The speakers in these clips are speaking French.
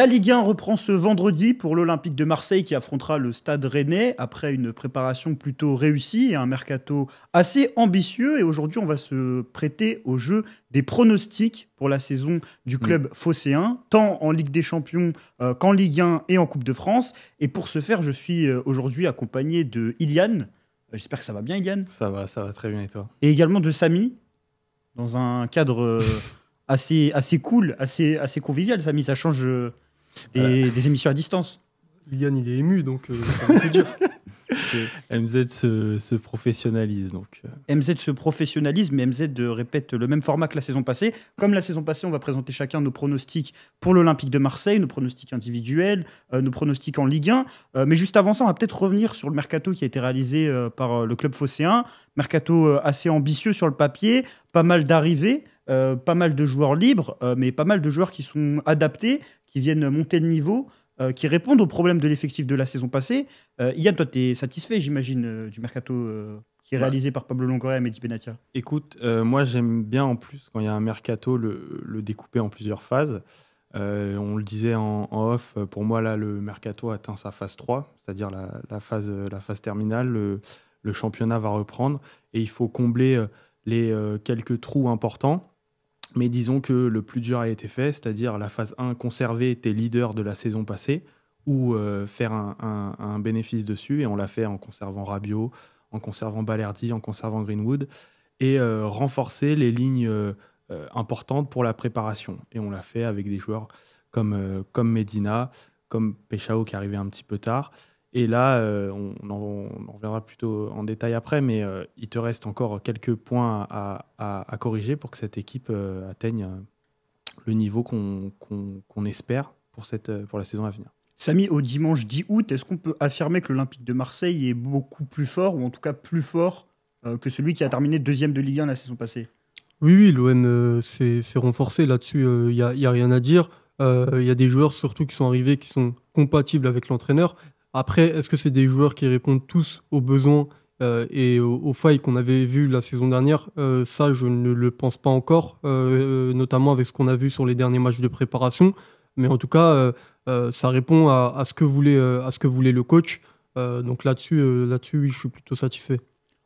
La Ligue 1 reprend ce vendredi pour l'Olympique de Marseille qui affrontera le Stade Rennais après une préparation plutôt réussie et un mercato assez ambitieux. Et aujourd'hui, on va se prêter au jeu des pronostics pour la saison du club phocéen, tant en Ligue des Champions qu'en Ligue 1 et en Coupe de France. Et pour ce faire, je suis aujourd'hui accompagné de Iliane. J'espère que ça va bien, Iliane. Ça va très bien et toi? Et également de Samy, dans un cadre assez cool, assez convivial. Samy, ça change des émissions à distance. Iliane, il est ému, donc ça va être dur. MZ se professionnalise. MZ se professionnalise, mais MZ répète le même format que la saison passée. Comme la saison passée, on va présenter chacun nos pronostics pour l'Olympique de Marseille, nos pronostics individuels, nos pronostics en Ligue 1. Mais juste avant ça, on va peut-être revenir sur le mercato qui a été réalisé par le club phocéen. Mercato assez ambitieux sur le papier, pas mal d'arrivées. Pas mal de joueurs libres, mais pas mal de joueurs qui sont adaptés, qui viennent monter le niveau, qui répondent aux problèmes de l'effectif de la saison passée. Yann, toi, tu es satisfait, j'imagine, du mercato qui est réalisé par Pablo Longoria et Mehdi Benatia? Écoute, moi j'aime bien en plus quand il y a un mercato le découper en plusieurs phases. On le disait en off, pour moi là le mercato atteint sa phase 3, c'est-à-dire la phase terminale. Le championnat va reprendre et il faut combler les quelques trous importants. Mais disons que le plus dur a été fait, c'est-à-dire la phase 1, conserver tes leaders de la saison passée ou faire un bénéfice dessus. Et on l'a fait en conservant Rabiot, en conservant Balerdi, en conservant Greenwood et renforcer les lignes importantes pour la préparation. Et on l'a fait avec des joueurs comme Medina, comme Peshao qui est arrivé un petit peu tard. Et là, on en reviendra plutôt en détail après, mais il te reste encore quelques points à corriger pour que cette équipe atteigne le niveau qu'on espère pour la saison à venir. Samy, au dimanche 10 août, est-ce qu'on peut affirmer que l'Olympique de Marseille est beaucoup plus fort, ou en tout cas plus fort que celui qui a terminé deuxième de Ligue 1 la saison passée? Oui, l'OM s'est renforcé là-dessus, il n'y a rien à dire. Il y a des joueurs surtout qui sont arrivés, qui sont compatibles avec l'entraîneur. Après, est-ce que c'est des joueurs qui répondent tous aux besoins et aux failles qu'on avait vues la saison dernière? Ça, je ne le pense pas encore, notamment avec ce qu'on a vu sur les derniers matchs de préparation. Mais en tout cas, ça répond à ce que voulait le coach. Donc là-dessus, oui, je suis plutôt satisfait.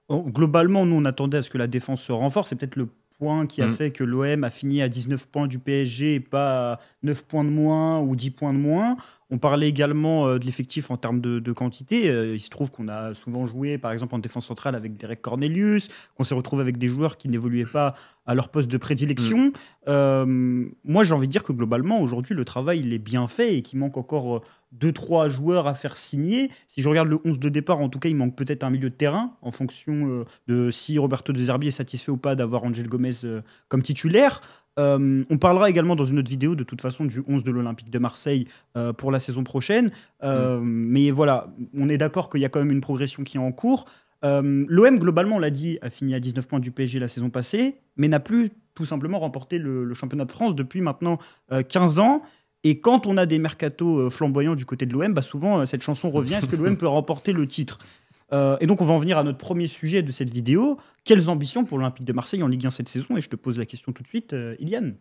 Globalement, nous, on attendait à ce que la défense se renforce. C'est peut-être le point qui a fait que l'OM a fini à 19 points du PSG et pas à 9 points de moins ou 10 points de moins. On parlait également de l'effectif en termes de quantité. Il se trouve qu'on a souvent joué, par exemple, en défense centrale avec Derek Cornelius, qu'on s'est retrouvé avec des joueurs qui n'évoluaient pas à leur poste de prédilection. Moi, j'ai envie de dire que globalement, aujourd'hui, le travail il est bien fait et qu'il manque encore 2-3 joueurs à faire signer. Si je regarde le 11 de départ, en tout cas, il manque peut-être un milieu de terrain en fonction de si Roberto De Zerbi est satisfait ou pas d'avoir Angel Gomez comme titulaire. On parlera également dans une autre vidéo de toute façon du 11 de l'Olympique de Marseille pour la saison prochaine. Mais voilà, on est d'accord qu'il y a quand même une progression qui est en cours. L'OM, globalement, on l'a dit, a fini à 19 points du PSG la saison passée, mais n'a plus tout simplement remporté le championnat de France depuis maintenant 15 ans. Et quand on a des mercatos flamboyants du côté de l'OM, souvent cette chanson revient, est-ce que l'OM peut remporter le titre? Et donc on va en venir à notre premier sujet de cette vidéo. Quelles ambitions pour l'Olympique de Marseille en Ligue 1 cette saison? Et je te pose la question tout de suite, Iliane.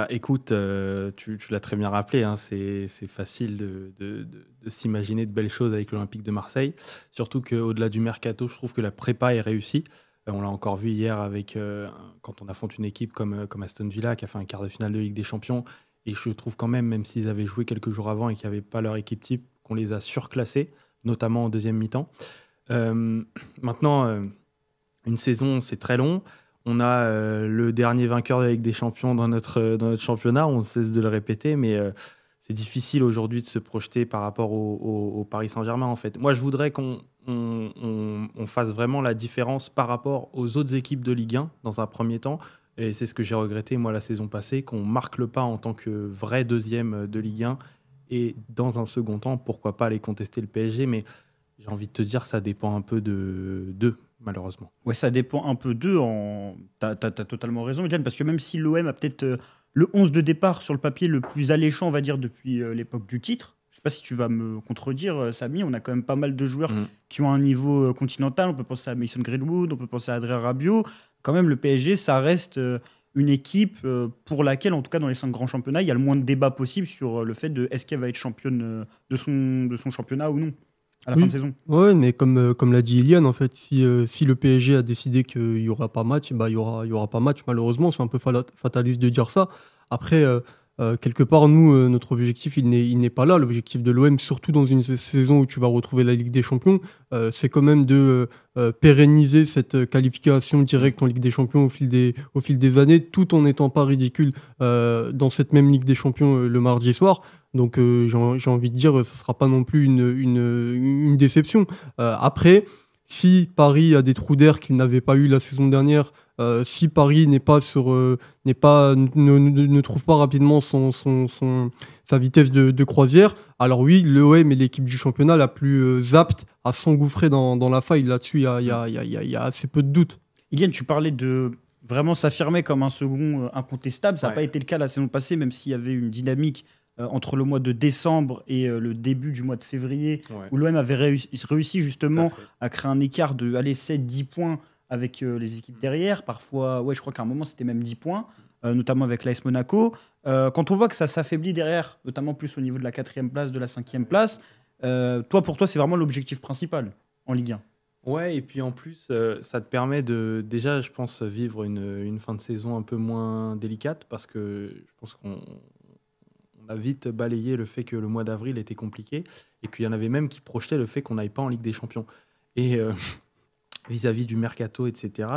Écoute, tu l'as très bien rappelé, hein, c'est facile de s'imaginer de belles choses avec l'Olympique de Marseille. Surtout qu'au-delà du mercato, je trouve que la prépa est réussie. On l'a encore vu hier quand on affronte une équipe comme Aston Villa qui a fait un quart de finale de Ligue des Champions. Et je trouve quand même s'ils avaient joué quelques jours avant et qu'il n'y avait pas leur équipe type, qu'on les a surclassés, notamment en deuxième mi-temps. Maintenant, une saison, c'est très long. On a le dernier vainqueur de la Ligue des Champions dans notre championnat, on cesse de le répéter, mais c'est difficile aujourd'hui de se projeter par rapport au Paris Saint-Germain, en fait. Moi, je voudrais qu'on fasse vraiment la différence par rapport aux autres équipes de Ligue 1, dans un premier temps. Et c'est ce que j'ai regretté, moi, la saison passée, qu'on marque le pas en tant que vrai deuxième de Ligue 1. Et dans un second temps, pourquoi pas aller contester le PSG, mais j'ai envie de te dire, ça dépend un peu d'eux, malheureusement. Ouais, ça dépend un peu d'eux. T'as totalement raison, Iliane, parce que même si l'OM a peut-être le 11 de départ sur le papier le plus alléchant, on va dire, depuis l'époque du titre, je sais pas si tu vas me contredire, Samy, on a quand même pas mal de joueurs qui ont un niveau continental. On peut penser à Mason Greenwood, on peut penser à Adrien Rabiot. Quand même, le PSG, ça reste une équipe pour laquelle, en tout cas dans les 5 grands championnats, il y a le moins de débat possible sur le fait de est-ce qu'elle va être championne de son championnat ou non à la fin de saison. Ouais, mais comme l'a dit Ilian, en fait, si le PSG a décidé qu'il n'y aura pas match, bah, il y aura pas match, malheureusement. C'est un peu fataliste de dire ça. Après, quelque part, nous, notre objectif, il n'est pas là. L'objectif de l'OM, surtout dans une saison où tu vas retrouver la Ligue des Champions, c'est quand même de pérenniser cette qualification directe en Ligue des Champions au fil des années, tout en n'étant pas ridicule dans cette même Ligue des Champions le mardi soir. Donc j'ai envie de dire, ce ne sera pas non plus une déception. Après, si Paris a des trous d'air qu'il n'avait pas eu la saison dernière, si Paris ne trouve pas rapidement sa vitesse de croisière, alors oui, l'OM est l'équipe du championnat la plus apte à s'engouffrer dans la faille. Là-dessus, il y a assez peu de doutes. Ilian, tu parlais de vraiment s'affirmer comme un second incontestable. Ça n'a pas été le cas la saison passée, même s'il y avait une dynamique entre le mois de décembre et le début du mois de février, où l'OM avait réussi justement à créer un écart de 7-10 points avec les équipes derrière. Parfois, je crois qu'à un moment, c'était même 10 points, notamment avec l'AS Monaco. Quand on voit que ça s'affaiblit derrière, notamment plus au niveau de la 4e place, de la 5e place, pour toi, c'est vraiment l'objectif principal en Ligue 1. Ouais, et puis en plus, ça te permet de, déjà, je pense, vivre une fin de saison un peu moins délicate, parce que je pense qu'on a vite balayé le fait que le mois d'avril était compliqué, et qu'il y en avait même qui projetaient le fait qu'on n'aille pas en Ligue des Champions. Et vis-à-vis du mercato, etc.,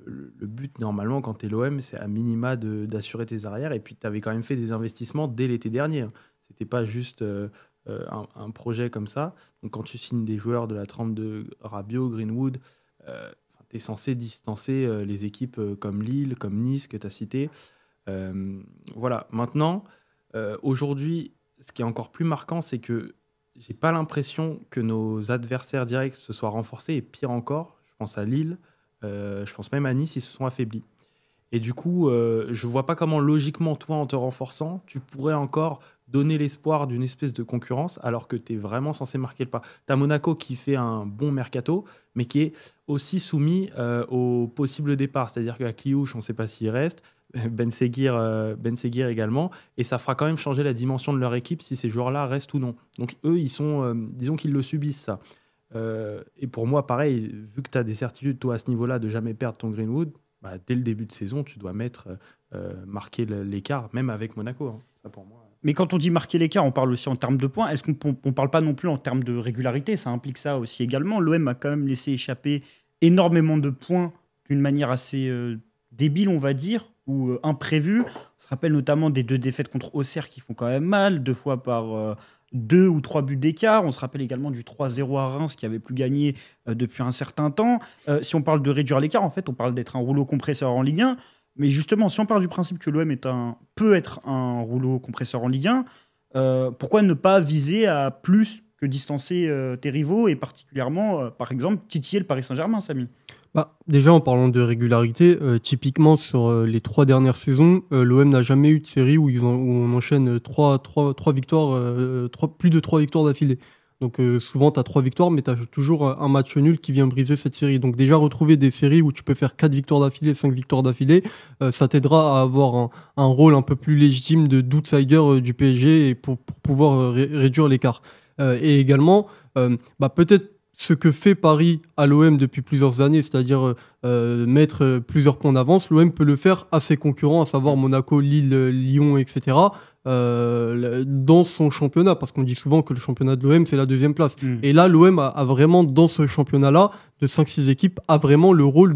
le but, normalement, quand tu es l'OM, c'est à minima d'assurer tes arrières, et puis tu avais quand même fait des investissements dès l'été dernier. C'était pas juste un projet comme ça. Donc quand tu signes des joueurs de la trempe de Rabiot, Greenwood, tu es censé distancer les équipes comme Lille, comme Nice, que tu as cité. Voilà. Maintenant, aujourd'hui, ce qui est encore plus marquant, c'est que j'ai pas l'impression que nos adversaires directs se soient renforcés, et pire encore, je pense à Lille, je pense même à Nice, ils se sont affaiblis. Et du coup, je vois pas comment logiquement, toi, en te renforçant, tu pourrais encore donner l'espoir d'une espèce de concurrence alors que tu es vraiment censé marquer le pas. Tu as Monaco qui fait un bon mercato, mais qui est aussi soumis au possible départ. C'est-à-dire qu'à Cliouche, on ne sait pas s'il reste, Ben Seguir également, et ça fera quand même changer la dimension de leur équipe si ces joueurs-là restent ou non. Donc eux, ils sont, disons qu'ils le subissent, ça. Et pour moi, pareil, vu que tu as des certitudes, toi, à ce niveau-là, de jamais perdre ton Greenwood, dès le début de saison, tu dois marquer l'écart, même avec Monaco. Hein. Ça, pour moi. Mais quand on dit marquer l'écart, on parle aussi en termes de points. Est-ce qu'on ne parle pas non plus en termes de régularité? Ça implique ça aussi également. L'OM a quand même laissé échapper énormément de points d'une manière assez débile, on va dire, ou imprévue. On se rappelle notamment des 2 défaites contre Auxerre qui font quand même mal, 2 fois par 2 ou 3 buts d'écart. On se rappelle également du 3-0 à Reims qui avait plus gagné depuis un certain temps. Si on parle de réduire l'écart, en fait, on parle d'être un rouleau compresseur en Ligue 1. Mais justement, si on part du principe que l'OM peut être un rouleau compresseur en Ligue 1, pourquoi ne pas viser à plus que distancer tes rivaux et particulièrement, par exemple, titiller le Paris Saint-Germain, Samy? Déjà, en parlant de régularité, typiquement sur les 3 dernières saisons, l'OM n'a jamais eu de série où on enchaîne trois victoires, plus de 3 victoires d'affilée. Donc souvent, tu as 3 victoires, mais tu as toujours un match nul qui vient briser cette série. Donc déjà, retrouver des séries où tu peux faire 4 victoires d'affilée, 5 victoires d'affilée, ça t'aidera à avoir un rôle un peu plus légitime d'outsider du PSG et pour pouvoir réduire l'écart. Et également, peut-être ce que fait Paris à l'OM depuis plusieurs années, c'est-à-dire mettre plusieurs points d'avance, l'OM peut le faire à ses concurrents, à savoir Monaco, Lille, Lyon, etc., dans son championnat, parce qu'on dit souvent que le championnat de l'OM, c'est la 2e place. Et là, l'OM a vraiment, dans ce championnat-là, de 5-6 équipes, a vraiment le rôle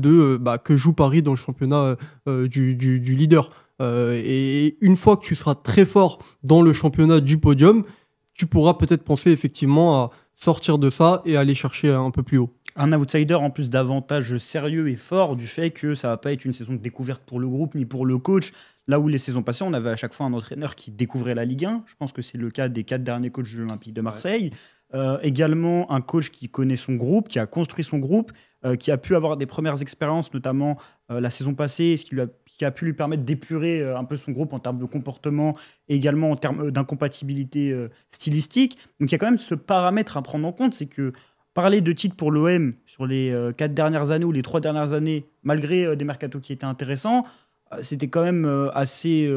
que joue Paris dans le championnat du leader. Et une fois que tu seras très fort dans le championnat du podium, tu pourras peut-être penser effectivement à sortir de ça et aller chercher un peu plus haut. Un outsider en plus d'avantages sérieux et forts du fait que ça ne va pas être une saison de découverte pour le groupe ni pour le coach. Là où les saisons passées, on avait à chaque fois un entraîneur qui découvrait la Ligue 1. Je pense que c'est le cas des 4 derniers coachs de l'Olympique de Marseille. Également un coach qui connaît son groupe, qui a construit son groupe, qui a pu avoir des premières expériences, notamment la saison passée, ce qui a pu lui permettre d'épurer un peu son groupe en termes de comportement et également en termes d'incompatibilité stylistique. Donc il y a quand même ce paramètre à prendre en compte, c'est que parler de titre pour l'OM sur les 4 dernières années ou les 3 dernières années, malgré des mercatos qui étaient intéressants, c'était quand même assez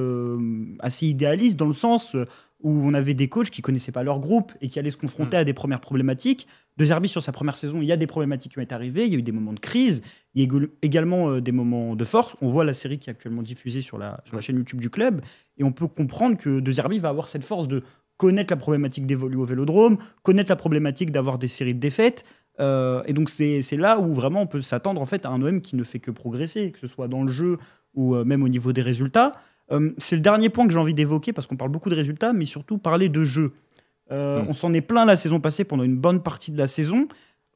idéaliste dans le sens où on avait des coachs qui connaissaient pas leur groupe et qui allaient se confronter à des premières problématiques. De Zerbi, sur sa première saison, il y a des problématiques qui ont été arrivées, il y a eu des moments de crise, il y a également des moments de force. On voit la série qui est actuellement diffusée sur la chaîne YouTube du club et on peut comprendre que De Zerbi va avoir cette force de connaître la problématique d'évoluer au Vélodrome, connaître la problématique d'avoir des séries de défaites. Et donc c'est là où vraiment on peut s'attendre en fait à un OM qui ne fait que progresser, que ce soit dans le jeu ou même au niveau des résultats. C'est le dernier point que j'ai envie d'évoquer parce qu'on parle beaucoup de résultats, mais surtout parler de jeu. On s'en est plein la saison passée pendant une bonne partie de la saison.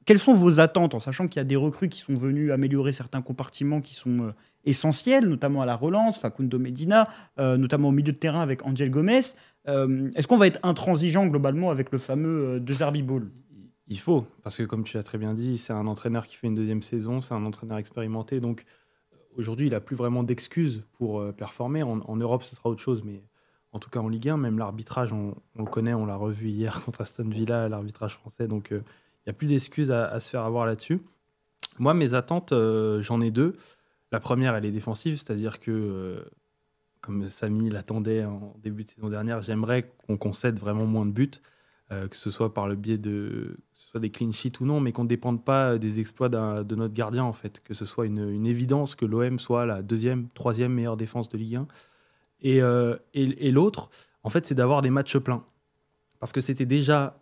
Quelles sont vos attentes, en sachant qu'il y a des recrues qui sont venus améliorer certains compartiments qui sont essentiels, notamment à la relance, Facundo Medina, notamment au milieu de terrain avec Angel Gomez. Est-ce qu'on va être intransigeant globalement avec le fameux De Zerbi Ball ? Il faut, parce que comme tu l'as très bien dit, c'est un entraîneur qui fait une deuxième saison, c'est un entraîneur expérimenté, donc aujourd'hui il n'a plus vraiment d'excuses pour performer. En Europe ce sera autre chose, mais en tout cas en Ligue 1, même l'arbitrage, on le connaît, on l'a revu hier contre Aston Villa, l'arbitrage français, donc il n'y a plus d'excuses à se faire avoir là-dessus. Moi, mes attentes, j'en ai deux. La première, elle est défensive, c'est-à-dire que, comme Samy l'attendait en début de saison dernière, j'aimerais qu'on concède vraiment moins de buts, que ce soit par le biais que ce soit des clean sheets ou non, mais qu'on ne dépende pas des exploits de notre gardien, en fait, que ce soit une évidence que l'OM soit la deuxième, troisième meilleure défense de Ligue 1. Et l'autre, en fait, c'est d'avoir des matchs pleins. Parce que c'était déjà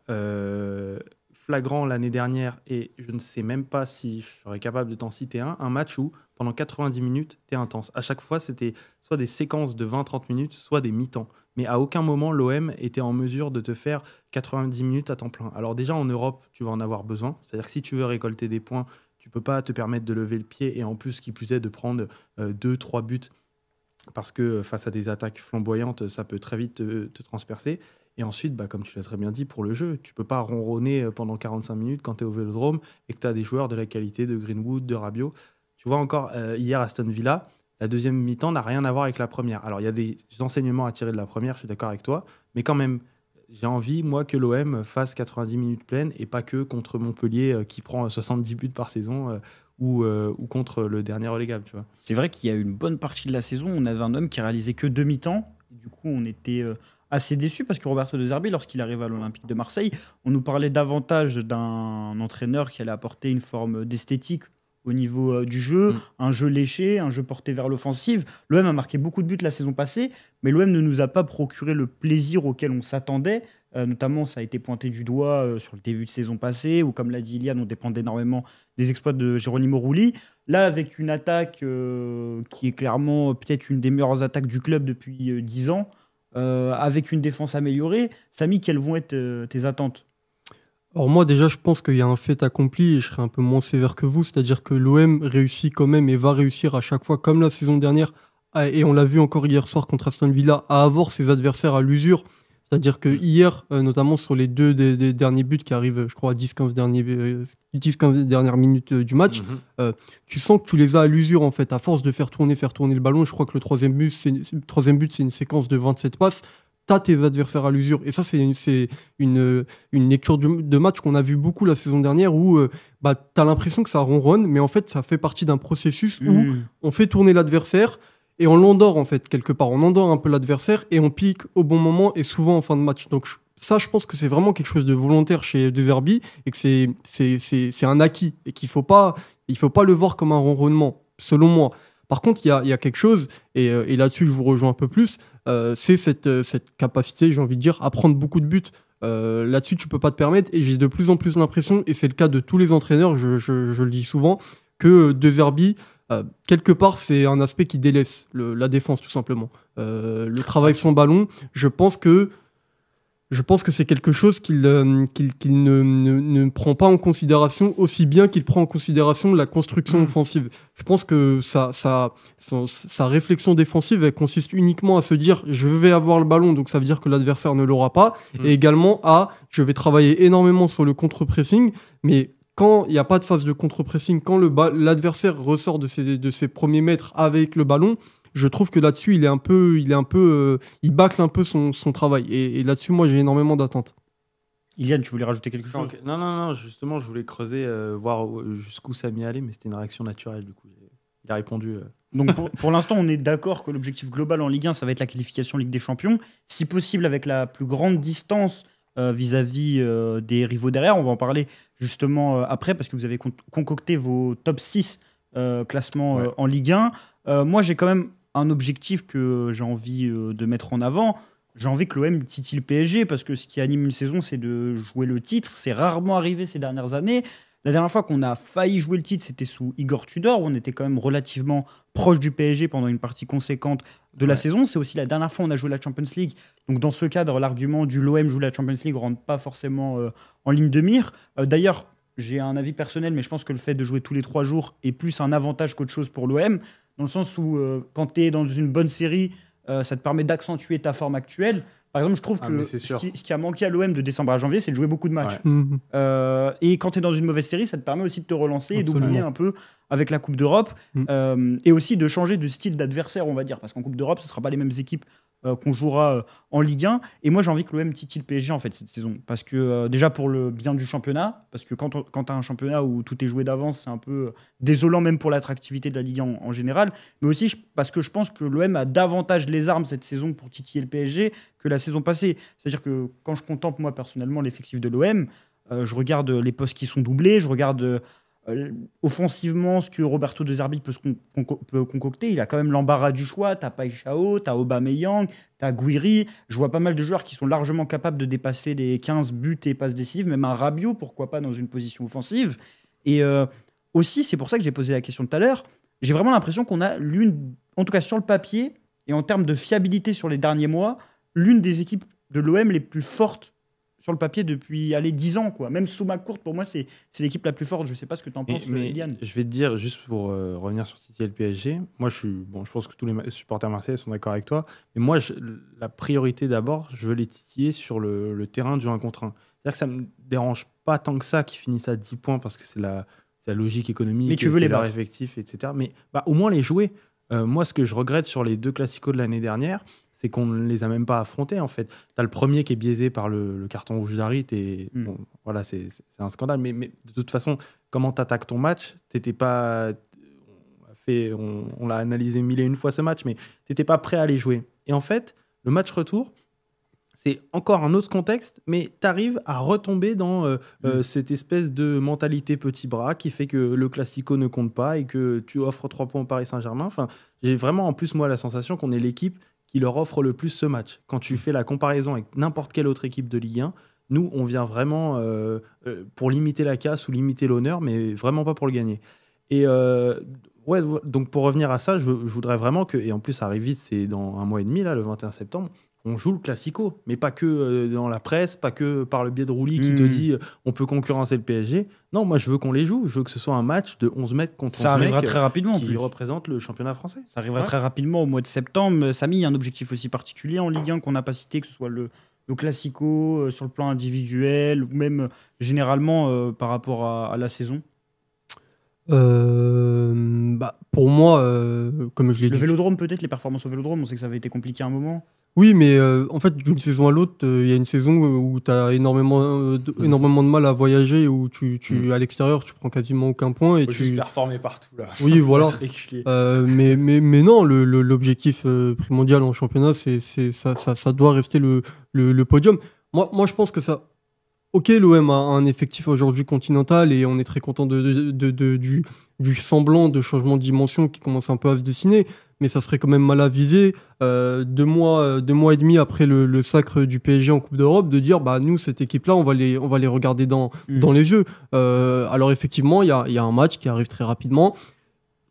flagrant l'année dernière, et je ne sais même pas si je serais capable de t'en citer un match où, pendant 90 minutes, t'es intense. À chaque fois, c'était soit des séquences de 20-30 minutes, soit des mi-temps. Mais à aucun moment, l'OM était en mesure de te faire 90 minutes à temps plein. Alors déjà, en Europe, tu vas en avoir besoin. C'est-à-dire que si tu veux récolter des points, tu ne peux pas te permettre de lever le pied, et en plus, qui plus est, de prendre 2-3 buts, parce que face à des attaques flamboyantes, ça peut très vite te transpercer. Et ensuite, comme tu l'as très bien dit, pour le jeu, tu ne peux pas ronronner pendant 45 minutes quand tu es au Vélodrome et que tu as des joueurs de la qualité de Greenwood, de Rabiot. Tu vois encore, hier, Aston Villa, la deuxième mi-temps n'a rien à voir avec la première. Alors, il y a des enseignements à tirer de la première, je suis d'accord avec toi, mais quand même, j'ai envie, moi, que l'OM fasse 90 minutes pleines et pas que contre Montpellier qui prend 70 buts par saison ou contre le dernier relégable. Tu vois. C'est vrai qu'il y a eu une bonne partie de la saison, on avait un homme qui réalisait que demi-temps. Du coup, on était assez déçus parce que Roberto De Zerbi, lorsqu'il arrive à l'Olympique de Marseille, on nous parlait davantage d'un entraîneur qui allait apporter une forme d'esthétique au niveau du jeu, un jeu léché, un jeu porté vers l'offensive. L'OM a marqué beaucoup de buts la saison passée, mais l'OM ne nous a pas procuré le plaisir auquel on s'attendait. Notamment, ça a été pointé du doigt sur le début de saison passée, où, comme l'a dit Iliane, on dépendait énormément des exploits de Geronimo Rulli. Là, avec une attaque qui est clairement peut-être une des meilleures attaques du club depuis 10 ans, avec une défense améliorée, Samy, quelles vont être tes attentes ? Alors moi déjà je pense qu'il y a un fait accompli et je serai un peu moins sévère que vous, c'est-à-dire que l'OM réussit quand même et va réussir à chaque fois comme la saison dernière et on l'a vu encore hier soir contre Aston Villa à avoir ses adversaires à l'usure, c'est-à-dire que hier notamment sur les deux des derniers buts qui arrivent je crois à 10-15 dernières minutes du match, tu sens que tu les as à l'usure en fait à force de faire tourner le ballon. Je crois que le troisième but c'est une séquence de 27 passes. T'as tes adversaires à l'usure. Et ça, c'est une lecture de match qu'on a vu beaucoup la saison dernière où t'as l'impression que ça ronronne, mais en fait, ça fait partie d'un processus où on fait tourner l'adversaire et on l'endort, en fait, quelque part. On endort un peu l'adversaire et on pique au bon moment et souvent en fin de match. Donc, ça, je pense que c'est vraiment quelque chose de volontaire chez De Zerbi et que c'est un acquis et qu'il faut pas le voir comme un ronronnement, selon moi. Par contre, il y a quelque chose, et là-dessus, je vous rejoins un peu plus, c'est cette capacité, j'ai envie de dire, à prendre beaucoup de buts. Là-dessus, tu peux pas te permettre, et j'ai de plus en plus l'impression, et c'est le cas de tous les entraîneurs, je le dis souvent, que De Zerbi, quelque part, c'est un aspect qui délaisse la défense, tout simplement. Le travail sans ballon, je pense que c'est quelque chose qu'il ne prend pas en considération aussi bien qu'il prend en considération la construction offensive. Je pense que sa réflexion défensive, elle consiste uniquement à se dire « je vais avoir le ballon, donc ça veut dire que l'adversaire ne l'aura pas », et également à « je vais travailler énormément sur le contre-pressing », mais quand il n'y a pas de phase de contre-pressing, quand l'adversaire ressort de ses premiers mètres avec le ballon, je trouve que là-dessus, il bâcle un peu son travail. Et là-dessus, moi, j'ai énormément d'attentes. Iliane, tu voulais rajouter quelque chose ? Non, justement, je voulais creuser, voir jusqu'où ça m'y allait, mais c'était une réaction naturelle, du coup. il a répondu. Donc pour l'instant, on est d'accord que l'objectif global en Ligue 1, ça va être la qualification Ligue des Champions. Si possible, avec la plus grande distance vis-à-vis des rivaux derrière. On va en parler justement après, parce que vous avez concocté vos top 6 classements en Ligue 1. Moi, j'ai quand même un objectif que j'ai envie de mettre en avant. J'ai envie que l'OM titille le PSG, parce que ce qui anime une saison, c'est de jouer le titre. C'est rarement arrivé ces dernières années. La dernière fois qu'on a failli jouer le titre, c'était sous Igor Tudor, où on était quand même relativement proche du PSG pendant une partie conséquente de la saison. C'est aussi la dernière fois qu'on a joué la Champions League. Donc dans ce cadre, l'argument du l'OM joue la Champions League ne rentre pas forcément en ligne de mire. D'ailleurs, j'ai un avis personnel, mais je pense que le fait de jouer tous les 3 jours est plus un avantage qu'autre chose pour l'OM, dans le sens où quand tu es dans une bonne série, ça te permet d'accentuer ta forme actuelle. Par exemple, je trouve que ce qui a manqué à l'OM de décembre à janvier, c'est de jouer beaucoup de matchs. Et quand tu es dans une mauvaise série, ça te permet aussi de te relancer et d'oublier un peu avec la Coupe d'Europe. Et aussi de changer de style d'adversaire, on va dire. Parce qu'en Coupe d'Europe, ce ne sera pas les mêmes équipes qu'on jouera en Ligue 1. Et moi, j'ai envie que l'OM titille le PSG en fait, cette saison. Parce que déjà pour le bien du championnat, parce que quand tu as un championnat où tout est joué d'avance, c'est un peu désolant même pour l'attractivité de la Ligue 1 en général. Mais aussi parce que je pense que l'OM a davantage les armes cette saison pour titiller le PSG que la saison passée. C'est-à-dire que quand je contemple moi personnellement l'effectif de l'OM, je regarde les postes qui sont doublés, je regarde offensivement ce que Roberto De Zerbi peut concocter. Il a quand même l'embarras du choix. T'as Paixão, t'as Aubameyang, t'as Guiri. Je vois pas mal de joueurs qui sont largement capables de dépasser les 15 buts et passes décisives, même un Rabiot, pourquoi pas dans une position offensive. Et aussi, c'est pour ça que j'ai posé la question tout à l'heure, j'ai vraiment l'impression qu'on a en tout cas sur le papier et en termes de fiabilité sur les derniers mois, l'une des équipes de l'OM les plus fortes sur le papier depuis 10 ans. Quoi. Même sous McCourt, pour moi, c'est l'équipe la plus forte. Je ne sais pas ce que tu en penses, Iliane. Je vais te dire, juste pour revenir sur City et le PSG, moi, je pense que tous les supporters marseillais sont d'accord avec toi. Mais moi, la priorité d'abord, je veux les titiller sur le terrain du 1 contre 1. C'est-à-dire que ça ne me dérange pas tant que ça qu'ils finissent à 10 points parce que c'est la logique économique, mais tu veux c'est leur effectif, etc. Mais au moins les jouer. Moi, ce que je regrette sur les 2 classicos de l'année dernière, c'est qu'on ne les a même pas affrontés, en fait. Tu as le premier qui est biaisé par le carton rouge d'Harit, et bon, voilà, c'est un scandale. Mais de toute façon, comment tu attaques ton match, t'étais pas... On l'a analysé 1001 fois ce match, mais tu n'étais pas prêt à les jouer. Et en fait, le match retour, c'est encore un autre contexte, mais tu arrives à retomber dans cette espèce de mentalité petit bras qui fait que le Classico ne compte pas et que tu offres 3 points au Paris Saint-Germain. Enfin, j'ai vraiment en plus, moi, la sensation qu'on est l'équipe qui leur offre le plus ce match. Quand tu fais la comparaison avec n'importe quelle autre équipe de Ligue 1, nous, on vient vraiment pour limiter la casse ou limiter l'honneur, mais vraiment pas pour le gagner. Et donc pour revenir à ça, je voudrais vraiment que, et en plus ça arrive vite, c'est dans 1 mois et demi, là, le 21 septembre, on joue le Classico, mais pas que dans la presse, pas que par le biais de Roulis qui te dit on peut concurrencer le PSG. Non, moi je veux qu'on les joue, je veux que ce soit un match de 11 mètres contre 11 ça arrivera mecs très rapidement, qui représente le championnat français. Ça arrivera très rapidement au mois de septembre. Samy, il y a un objectif aussi particulier en Ligue 1 qu'on n'a pas cité, que ce soit le Classico sur le plan individuel ou même généralement par rapport à la saison. Pour moi, comme je l'ai dit... Le Vélodrome peut-être, les performances au Vélodrome, on sait que ça avait été compliqué à un moment. Oui, mais en fait, d'une saison à l'autre, il y a une saison où tu as énormément de mal à voyager, où à l'extérieur, tu prends quasiment aucun point. Et tu juste performer partout, là. Oui, voilà. Mais non, l'objectif primordial en championnat, ça doit rester le podium. Moi, je pense que ça... Ok, l'OM a un effectif aujourd'hui continental et on est très content du semblant de changement de dimension qui commence un peu à se dessiner, mais ça serait quand même mal avisé 2 mois et demi après le sacre du PSG en Coupe d'Europe de dire nous, cette équipe-là, on va les regarder dans les yeux. Alors effectivement, il y a un match qui arrive très rapidement.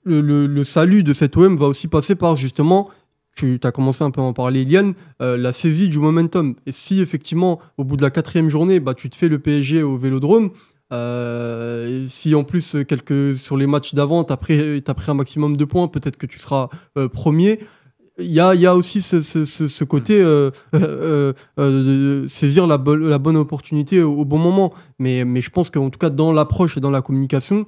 Le salut de cet OM va aussi passer par justement... Tu as commencé un peu à en parler, Iliane, la saisie du momentum. Et si effectivement, au bout de la 4e journée, tu te fais le PSG au Vélodrome, si en plus, sur les matchs d'avant, tu as pris un maximum de points, peut-être que tu seras premier. Il y a aussi ce côté saisir la bonne opportunité au bon moment. Mais je pense qu'en tout cas, dans l'approche et dans la communication,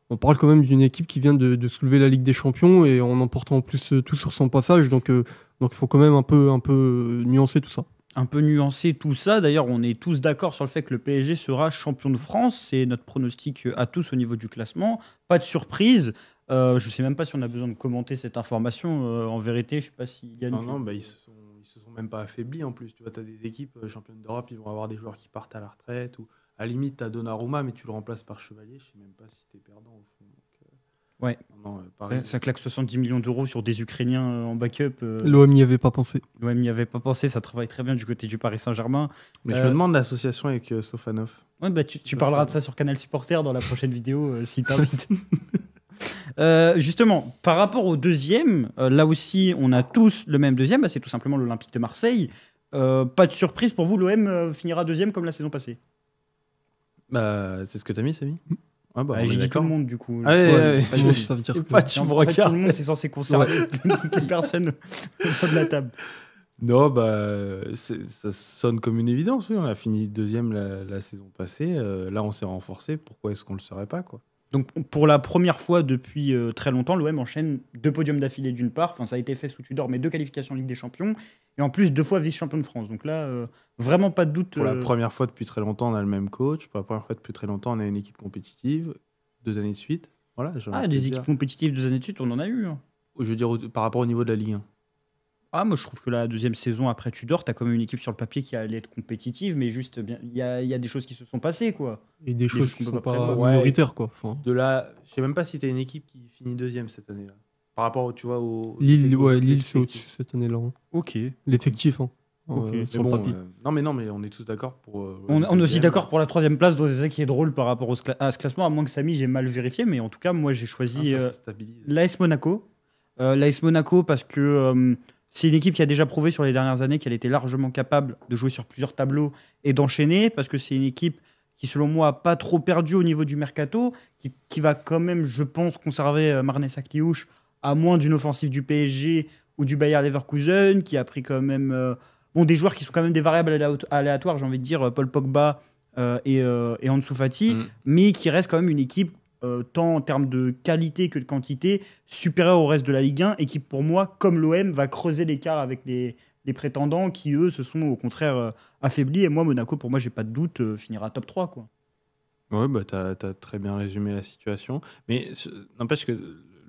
on parle quand même d'une équipe qui vient de soulever la Ligue des Champions et en emportant en plus tout sur son passage. Donc il faut quand même un peu nuancer tout ça. Un peu nuancer tout ça. D'ailleurs, on est tous d'accord sur le fait que le PSG sera champion de France. C'est notre pronostic à tous au niveau du classement. Pas de surprise. Je sais même pas si on a besoin de commenter cette information. En vérité, je sais pas si Yann. Non, ils se sont même pas affaiblis en plus. Tu vois, tu as des équipes championnes d'Europe, ils vont avoir des joueurs qui partent à la retraite. Ou à la limite, tu as Donnarumma, mais tu le remplaces par Chevalier. Je sais même pas si tu es perdant au fond. Donc, ouais. Pareil. Ça claque 70 millions d'euros sur des Ukrainiens en backup. L'OM n'y avait pas pensé. L'OM n'y avait pas pensé, ça travaille très bien du côté du Paris Saint-Germain. Mais je me demande l'association avec Sofanov. Ouais, bah, tu parleras de ça sur Canal Supporter dans la prochaine vidéo si t'invites. Justement, par rapport au deuxième, là aussi, on a tous le même deuxième, bah, c'est tout simplement l'Olympique de Marseille. Pas de surprise pour vous, l'OM finira deuxième comme la saison passée. Bah, c'est ce que t'as mis, Samy. Ah bah, j'ai dit tout le monde du coup. Ça veut dire que... tu me regardes. Tout le monde c'est censé concerner toute personne autour de la table. Non, ça sonne comme une évidence. Oui. On a fini deuxième la saison passée. Là, on s'est renforcé. Pourquoi est-ce qu'on le serait pas, quoi? Donc, pour la première fois depuis très longtemps, l'OM enchaîne 2 podiums d'affilée d'une part. Enfin, ça a été fait sous Tudor, mais 2 qualifications en Ligue des Champions. Et en plus, 2 fois vice-champion de France. Donc là, vraiment pas de doute. Pour la première fois depuis très longtemps, on a le même coach. Pour la première fois depuis très longtemps, on a une équipe compétitive. 2 années de suite. Voilà, des équipes compétitives 2 années de suite, on en a eu. Hein. Je veux dire, par rapport au niveau de la Ligue 1. Ah, moi, je trouve que la deuxième saison après Tudor, t'as quand même une équipe sur le papier qui allait être compétitive, mais juste, il y a des choses qui se sont passées, quoi. Et des choses qui ne sont pas minoritaires, quoi. Enfin... De là, je sais même pas si t'as une équipe qui finit deuxième cette année-là. Par rapport, tu vois, au... Lille, c'est au-dessus cette année-là. Hein. Ok. L'effectif, hein. Sur le papier. Non, mais on est tous d'accord pour... on est aussi d'accord pour la 3e place, donc c'est ça qui est drôle par rapport à ce classement, à moins que Samy, j'ai mal vérifié, mais en tout cas, moi, j'ai choisi l'AS Monaco. L'AS Monaco parce que... c'est une équipe qui a déjà prouvé sur les dernières années qu'elle était largement capable de jouer sur plusieurs tableaux et d'enchaîner, parce que c'est une équipe qui, selon moi, n'a pas trop perdu au niveau du mercato, qui va quand même, je pense, conserver Marnez Sakliouche, à moins d'une offensive du PSG ou du Bayer Leverkusen, qui a pris quand même des joueurs qui sont quand même des variables aléatoires, j'ai envie de dire, Paul Pogba et Ansu Fati, mais qui reste quand même une équipe tant en termes de qualité que de quantité, supérieur au reste de la Ligue 1 et qui, pour moi, comme l'OM, va creuser l'écart avec les prétendants qui, eux, se sont au contraire affaiblis. Et moi, Monaco, pour moi, j'ai pas de doute, finira top 3. Quoi. Ouais, bah, t'as très bien résumé la situation. Mais n'empêche que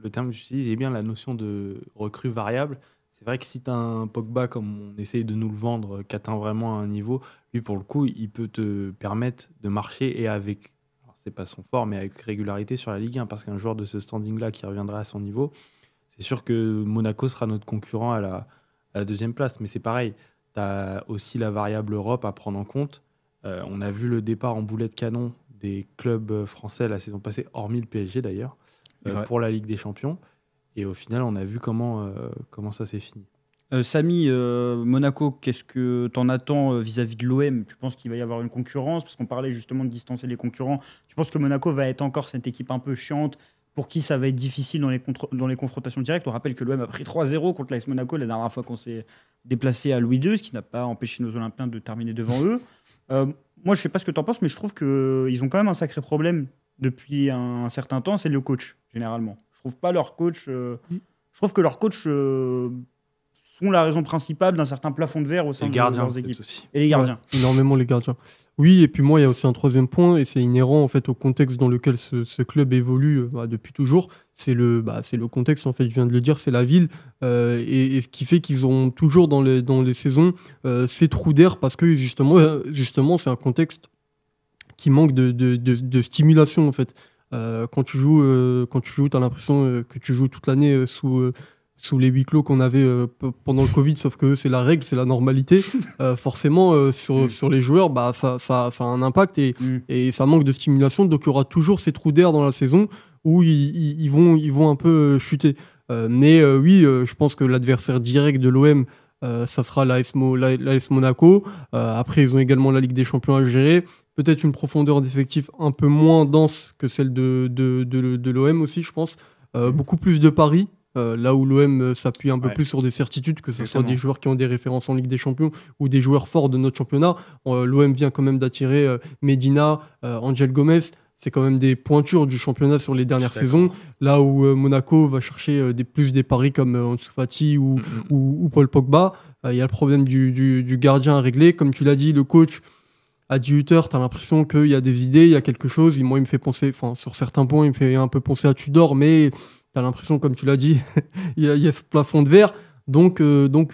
le terme que j'utilise est bien la notion de recrue variable. C'est vrai que si tu as un Pogba, comme on essaye de nous le vendre, qui atteint vraiment un niveau, lui, pour le coup, il peut te permettre de marcher et avec... c'est pas son fort, mais avec régularité sur la Ligue 1, parce qu'un joueur de ce standing-là qui reviendra à son niveau, c'est sûr que Monaco sera notre concurrent à la 2e place. Mais c'est pareil, tu as aussi la variable Europe à prendre en compte. On a vu le départ en boulet de canon des clubs français la saison passée, hormis le PSG d'ailleurs, pour la Ligue des Champions. Et au final, on a vu comment ça s'est fini. Samy, Monaco, qu'est-ce que tu en attends vis-à-vis de l'OM? Tu penses qu'il va y avoir une concurrence? Parce qu'on parlait justement de distancer les concurrents. Tu penses que Monaco va être encore cette équipe un peu chiante pour qui ça va être difficile dans les confrontations directes? On rappelle que l'OM a pris 3-0 contre l'AS Monaco la dernière fois qu'on s'est déplacé à Louis II, ce qui n'a pas empêché nos Olympiens de terminer devant eux. Moi, je ne sais pas ce que tu en penses, mais je trouve qu'ils ont quand même un sacré problème depuis un certain temps, c'est le coach, généralement. Je trouve pas leur coach... je trouve que leur coach... sont la raison principale d'un certain plafond de verre au sein de leurs équipes. Aussi. Et les gardiens. Ouais, énormément les gardiens. Oui, et puis moi, il y a aussi un 3e point, et c'est inhérent en fait au contexte dans lequel ce club évolue depuis toujours. C'est le contexte, en fait, je viens de le dire, c'est la ville, et ce qui fait qu'ils ont toujours dans les saisons ces trous d'air, parce que justement c'est un contexte qui manque de stimulation, en fait. Quand tu joues, tu as l'impression que tu joues toute l'année sous les huis clos qu'on avait pendant le Covid, sauf que c'est la règle, c'est la normalité. Forcément, sur les joueurs, ça a un impact et ça manque de stimulation. Donc, il y aura toujours ces trous d'air dans la saison où ils vont un peu chuter. Mais oui, je pense que l'adversaire direct de l'OM, ça sera l'AS Monaco. Après, ils ont également la Ligue des Champions à gérer. Peut-être une profondeur d'effectif un peu moins dense que celle de l'OM aussi, je pense. Beaucoup plus de paris. Là où l'OM s'appuie un peu plus sur des certitudes, que ce soit des joueurs qui ont des références en Ligue des Champions ou des joueurs forts de notre championnat. L'OM vient quand même d'attirer Medina, Angel Gomez. C'est quand même des pointures du championnat sur les dernières saisons. Là où Monaco va chercher des paris comme Ansu Fati ou Paul Pogba. Il y a le problème du gardien à régler. Comme tu l'as dit, le coach... Adi Hutter, tu as l'impression qu'il y a des idées, il y a quelque chose. Moi, il me fait penser, sur certains points, il me fait un peu penser à Tudor, mais tu as l'impression, comme tu l'as dit, il y a ce plafond de verre. Donc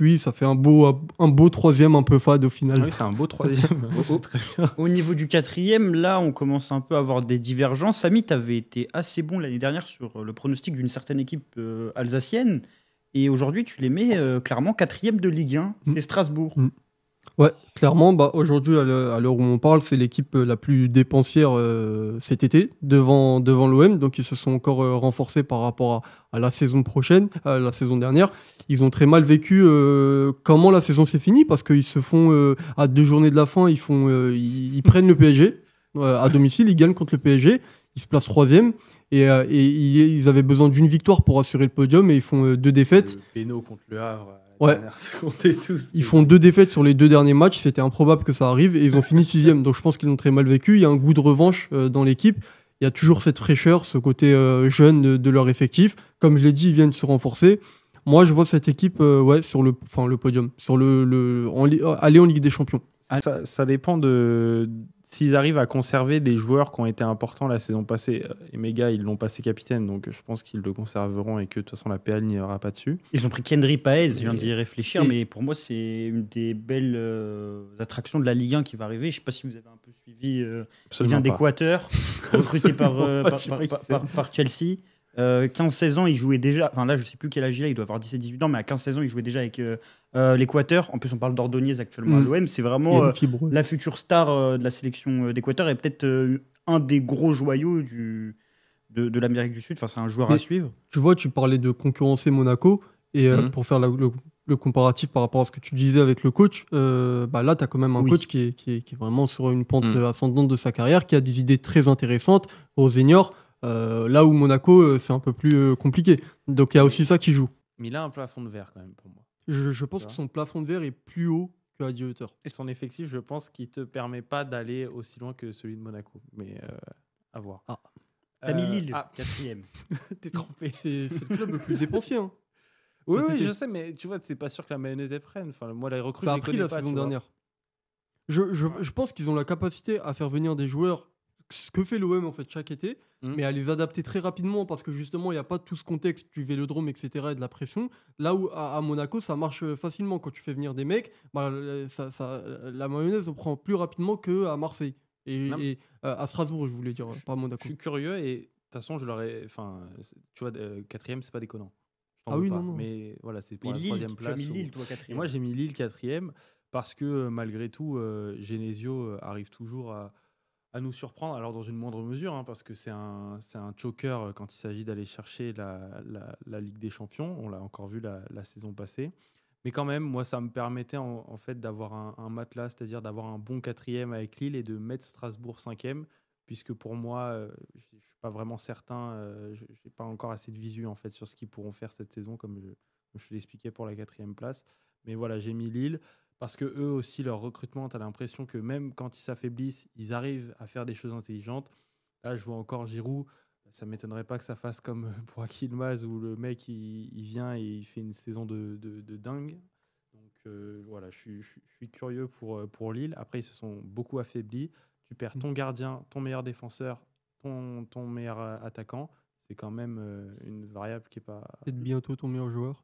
oui, ça fait un beau troisième un peu fade au final. Oui, c'est un beau troisième. C'est très bien. Au niveau du quatrième, là, on commence un peu à avoir des divergences. Samy, tu avais été assez bon l'année dernière sur le pronostic d'une certaine équipe alsacienne. Et aujourd'hui, tu les mets clairement quatrième de Ligue 1. C'est Strasbourg. Ouais, clairement, aujourd'hui, à l'heure où on parle, c'est l'équipe la plus dépensière cet été devant l'OM. Donc, ils se sont encore renforcés par rapport à la saison prochaine, à la saison dernière. Ils ont très mal vécu comment la saison s'est finie parce qu'ils se font, à 2 journées de la fin, ils prennent le PSG à domicile, ils gagnent contre le PSG, ils se placent 3e. Et ils avaient besoin d'une victoire pour assurer le podium et ils font 2 défaites. Le péno contre le Havre. Ouais. Ils font 2 défaites sur les 2 derniers matchs. C'était improbable que ça arrive et ils ont fini 6e. Donc je pense qu'ils l'ont très mal vécu. Il y a un goût de revanche dans l'équipe. Il y a toujours cette fraîcheur, ce côté jeune de leur effectif. Comme je l'ai dit, ils viennent se renforcer. Moi, je vois cette équipe sur le podium, sur aller en Ligue des Champions. Ça dépend de s'ils arrivent à conserver des joueurs qui ont été importants la saison passée. Emega, ils l'ont passé capitaine, donc je pense qu'ils le conserveront et que de toute façon la PL n'y aura pas dessus. Ils ont pris Kendry Paez, je viens d'y réfléchir, mais pour moi c'est une des belles attractions de la Ligue 1 qui va arriver. Je ne sais pas si vous avez un peu suivi. Il vient d'Équateur, recruté par Chelsea. 15-16 ans, il jouait déjà. Enfin là, je ne sais plus quel âge il a, il doit avoir 17-18 ans, mais à 15-16 ans, il jouait déjà avec l'Équateur. En plus, on parle d'Ordonez actuellement à l'OM. C'est vraiment la future star de la sélection d'Équateur et peut-être un des gros joyaux de l'Amérique du Sud. Enfin, c'est un joueur à suivre. Tu vois, tu parlais de concurrencer Monaco. Et pour faire le comparatif par rapport à ce que tu disais avec le coach, là, tu as quand même un coach qui est vraiment sur une pente ascendante de sa carrière, qui a des idées très intéressantes aux seniors. Là où Monaco, c'est un peu plus compliqué. Donc il y a aussi ça qui joue. Mais il a un plafond de verre quand même pour moi. Je pense que son plafond de verre est plus haut qu'à 10 hauteurs. Et son effectif, je pense qu'il ne te permet pas d'aller aussi loin que celui de Monaco. Mais à voir. T'as mis Lille, 4e. T'es trompé. C'est le club le plus dépensier. Hein. Oui, je sais, mais tu vois, c'est pas sûr que la mayonnaise elle prenne. Enfin, moi, les recrues, ça je a pris connais la pas, saison dernière. Je pense qu'ils ont la capacité à faire venir des joueurs, ce que fait l'OM en fait chaque été, mais à les adapter très rapidement parce que justement il n'y a pas tout ce contexte du vélodrome, etc. et de la pression. Là où à Monaco ça marche facilement quand tu fais venir des mecs, la mayonnaise on prend plus rapidement qu'à Marseille et à Strasbourg, je voulais dire, pas à Monaco. Je suis curieux et de toute façon je l'aurais. Enfin, tu vois, 4e c'est pas déconnant. Ah oui, pas. non. Mais voilà, c'est pour la Lille, 3e place. Tu as mis Lille, toi, 4e. Moi j'ai mis Lille 4e parce que malgré tout, Genesio arrive toujours à nous surprendre, alors dans une moindre mesure, parce que c'est un choker quand il s'agit d'aller chercher la Ligue des Champions. On l'a encore vu la saison passée. Mais quand même, moi, ça me permettait en fait d'avoir un matelas, c'est-à-dire d'avoir un bon 4e avec Lille et de mettre Strasbourg 5e, puisque pour moi, je ne suis pas vraiment certain, je n'ai pas encore assez de visu en fait, sur ce qu'ils pourront faire cette saison, comme je te l'expliquais pour la 4e place. Mais voilà, j'ai mis Lille. Parce que eux aussi, leur recrutement, tu as l'impression que même quand ils s'affaiblissent, ils arrivent à faire des choses intelligentes. Là, je vois encore Giroud. Ça ne m'étonnerait pas que ça fasse comme pour Akilmaz, où le mec, il vient et il fait une saison de dingue. Donc voilà, je suis curieux pour Lille. Après, ils se sont beaucoup affaiblis. Tu perds ton gardien, ton meilleur défenseur, ton meilleur attaquant. C'est quand même une variable qui n'est pas... Peut-être bientôt ton meilleur joueur.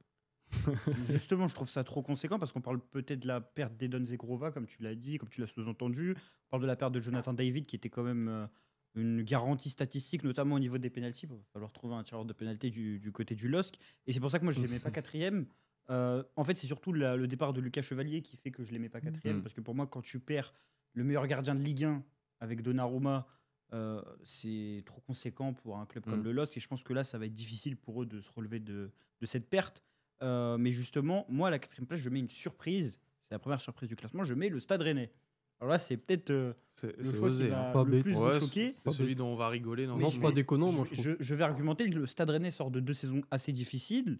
Justement, je trouve ça trop conséquent parce qu'on parle peut-être de la perte d'Edon Zegrova, comme tu l'as dit, comme tu l'as sous-entendu. On parle de la perte de Jonathan David, qui était quand même une garantie statistique, notamment au niveau des pénaltys. Il va falloir trouver un tireur de pénalité du côté du LOSC. Et c'est pour ça que moi, je ne les mets pas 4e. En fait, c'est surtout le départ de Lucas Chevalier qui fait que je ne les mets pas 4e. Parce que pour moi, quand tu perds le meilleur gardien de Ligue 1 avec Donnarumma, c'est trop conséquent pour un club comme le LOSC. Et je pense que là, ça va être difficile pour eux de se relever de cette perte. Mais justement, moi, à la 4e place, je mets une surprise. C'est la première surprise du classement. Je mets le Stade Rennais. Alors là, c'est peut-être le choix osé, qui va pas le bête. plus vous choquer. C'est celui dont on va rigoler. Non, c'est pas déconnant, moi, je trouve. Je vais argumenter. Le Stade Rennais sort de 2 saisons assez difficiles,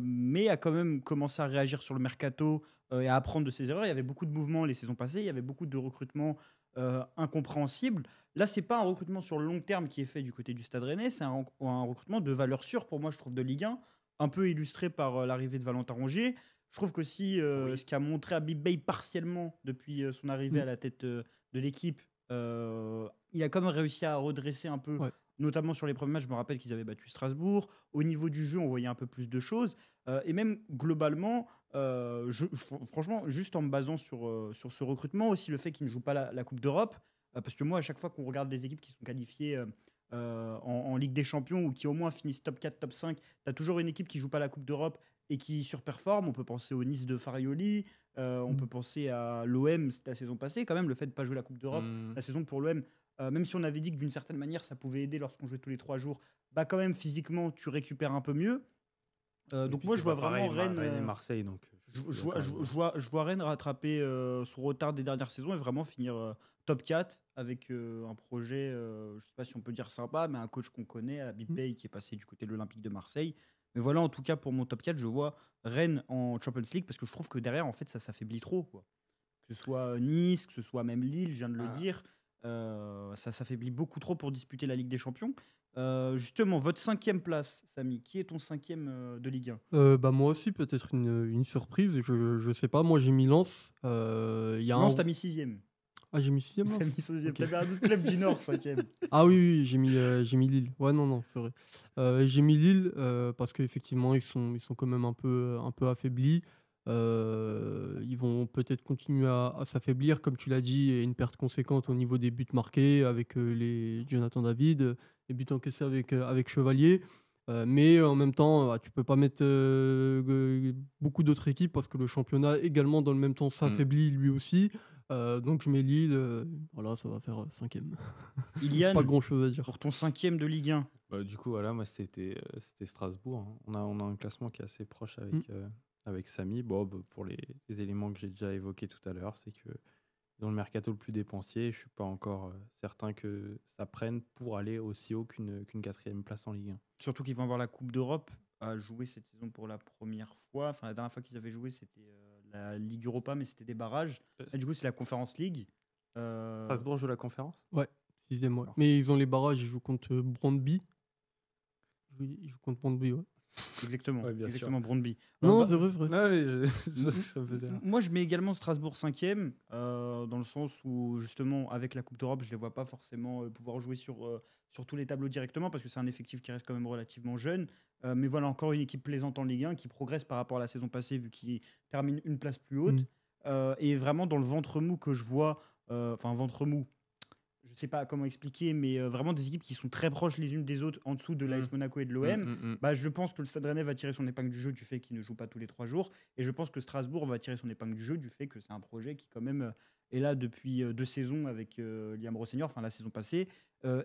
mais a quand même commencé à réagir sur le mercato et à apprendre de ses erreurs. Il y avait beaucoup de mouvements les saisons passées. Il y avait beaucoup de recrutements incompréhensibles. Là, c'est pas un recrutement sur le long terme qui est fait du côté du Stade Rennais. C'est un recrutement de valeur sûre, pour moi, je trouve, de Ligue 1. Un peu illustré par l'arrivée de Valentin Rongier. Je trouve qu'aussi, ce qu'a montré Habib Beye partiellement depuis son arrivée à la tête de l'équipe, il a quand même réussi à redresser un peu notamment sur les premiers matchs, je me rappelle qu'ils avaient battu Strasbourg. Au niveau du jeu, on voyait un peu plus de choses. Et même globalement, franchement, juste en me basant sur ce recrutement, aussi le fait qu'ils ne jouent pas la Coupe d'Europe, parce que moi, à chaque fois qu'on regarde des équipes qui sont qualifiées en Ligue des Champions ou qui au moins finissent top 4, top 5, tu as toujours une équipe qui joue pas la Coupe d'Europe et qui surperforme. On peut penser au Nice de Farioli, on peut penser à l'OM la saison passée. Quand même, le fait de ne pas jouer la Coupe d'Europe, la saison pour l'OM, même si on avait dit que d'une certaine manière, ça pouvait aider lorsqu'on jouait tous les 3 jours, bah quand même, physiquement, tu récupères un peu mieux. Donc moi, je vois vraiment Rennes et Marseille. Donc, je vois Rennes rattraper son retard des dernières saisons et vraiment finir top 4 avec un projet, je ne sais pas si on peut dire sympa, mais un coach qu'on connaît, Habib Beye, qui est passé du côté de l'Olympique de Marseille. Mais voilà, en tout cas, pour mon top 4, je vois Rennes en Champions League parce que je trouve que derrière, en fait, ça s'affaiblit trop, quoi. Que ce soit Nice, que ce soit même Lille, je viens de le dire, ça s'affaiblit beaucoup trop pour disputer la Ligue des Champions. Justement, votre 5e place, Samy, qui est ton 5e de Ligue 1? Bah moi aussi, peut-être une surprise. Je sais pas, moi j'ai mis Lens. Lens, t'as mis 6e. Ah, j'ai mis 6e T'as Lens. mis 16e. Ok. T'avais un autre club du Nord, 5e. Ah oui, j'ai mis Lille. Ouais, non, c'est vrai. J'ai mis Lille parce qu'effectivement, ils sont quand même un peu affaiblis. Ils vont peut-être continuer à s'affaiblir, comme tu l'as dit, et une perte conséquente au niveau des buts marqués avec les Jonathan David, les buts encaissés avec Chevalier. Mais en même temps, tu peux pas mettre beaucoup d'autres équipes parce que le championnat également dans le même temps s'affaiblit lui aussi. Donc je mets Lille, voilà, ça va faire 5e. Iliane, Pas grand chose à dire. pour ton 5e de Ligue 1. Bah, du coup, voilà, moi, c'était Strasbourg. Hein. On a un classement qui est assez proche avec Samy. Bon, bah, pour les éléments que j'ai déjà évoqués tout à l'heure, c'est que dans le mercato le plus dépensier, je suis pas encore certain que ça prenne pour aller aussi haut qu'une 4e place en Ligue 1. Surtout qu'ils vont avoir la Coupe d'Europe à jouer cette saison pour la première fois. Enfin, la dernière fois qu'ils avaient joué, c'était la Ligue Europa, mais c'était des barrages. Et du coup, c'est la Conference League. Strasbourg joue la conférence ? 6e, ouais. Alors. Mais ils ont les barrages, ils jouent contre Brøndby. Ils jouent contre Brøndby, ouais. Exactement, Ouais, bien exactement, Brøndby. Non, c'est vrai. Non, mais ça me faisait rire. Moi, je mets également Strasbourg 5e, dans le sens où, justement, avec la Coupe d'Europe, je ne les vois pas forcément pouvoir jouer sur tous les tableaux directement, parce que c'est un effectif qui reste quand même relativement jeune. Mais voilà, encore une équipe plaisante en Ligue 1, qui progresse par rapport à la saison passée, vu qu'il termine une place plus haute. Et vraiment, dans le ventre mou que je vois, enfin, ventre mou, je ne sais pas comment expliquer, mais vraiment des équipes qui sont très proches les unes des autres en dessous de l'AS Monaco et de l'OM. Bah, je pense que le Stade Rennais va tirer son épingle du jeu du fait qu'il ne joue pas tous les 3 jours. Et je pense que Strasbourg va tirer son épingle du jeu du fait que c'est un projet qui, quand même, est là depuis 2 saisons avec Liam Rosseigneur, enfin la saison passée,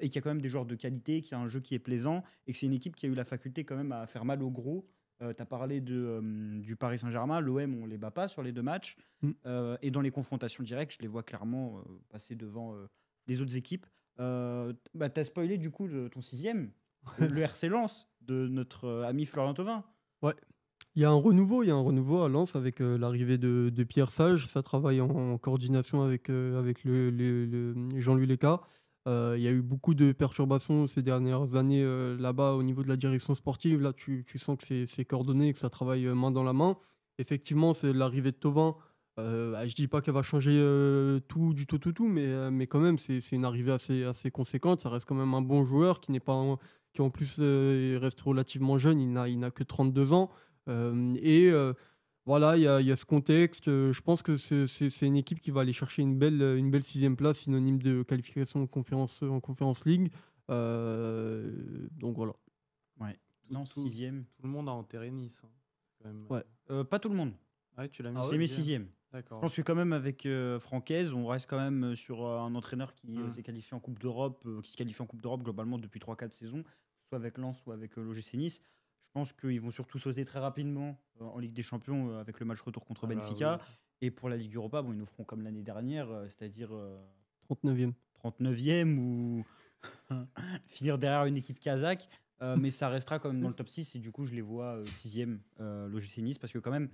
et qui a quand même des joueurs de qualité, qui a un jeu qui est plaisant, et que c'est une équipe qui a eu la faculté quand même à faire mal au gros. Tu as parlé du Paris Saint-Germain, l'OM, on ne les bat pas sur les 2 matchs. Et dans les confrontations directes, je les vois clairement passer devant les autres équipes. Bah, t'as spoilé du coup ton 6e, le RC Lens de notre ami Florian Thauvin. Ouais. Il y a un renouveau à Lens avec l'arrivée de Pierre Sage. Ça travaille en coordination avec Jean-Louis Leca. Il y a eu beaucoup de perturbations ces dernières années là-bas au niveau de la direction sportive. Là, tu sens que c'est coordonné, que ça travaille main dans la main. Effectivement, c'est l'arrivée de Thauvin. Je dis pas qu'elle va changer tout du tout, mais quand même, c'est une arrivée assez conséquente. Ça reste quand même un bon joueur qui en plus reste relativement jeune. Il n'a que 32 ans. Voilà, il y a ce contexte. Je pense que c'est une équipe qui va aller chercher une belle 6e place, synonyme de qualification en Conference League. Donc voilà. Ouais, non, 6e. Tout le monde a enterré Nice. Hein. Quand même, ouais. Pas tout le monde. Ah ouais, tu l'as mis. C'est mes 6e. D'accord. Je pense que quand même avec Francaise, on reste quand même sur un entraîneur qui s'est qualifié en Coupe d'Europe, qui se qualifie en Coupe d'Europe globalement depuis 3-4 saisons, soit avec Lens, soit avec l'OGC Nice. Je pense qu'ils vont surtout sauter très rapidement en Ligue des Champions avec le match retour contre Benfica. Oui. Et pour la Ligue Europa, ils nous feront comme l'année dernière, c'est-à-dire 39e. 39e ou finir derrière une équipe kazakh. Mais ça restera quand même dans le top 6 et du coup, je les vois 6e, l'OGC Nice, parce que quand même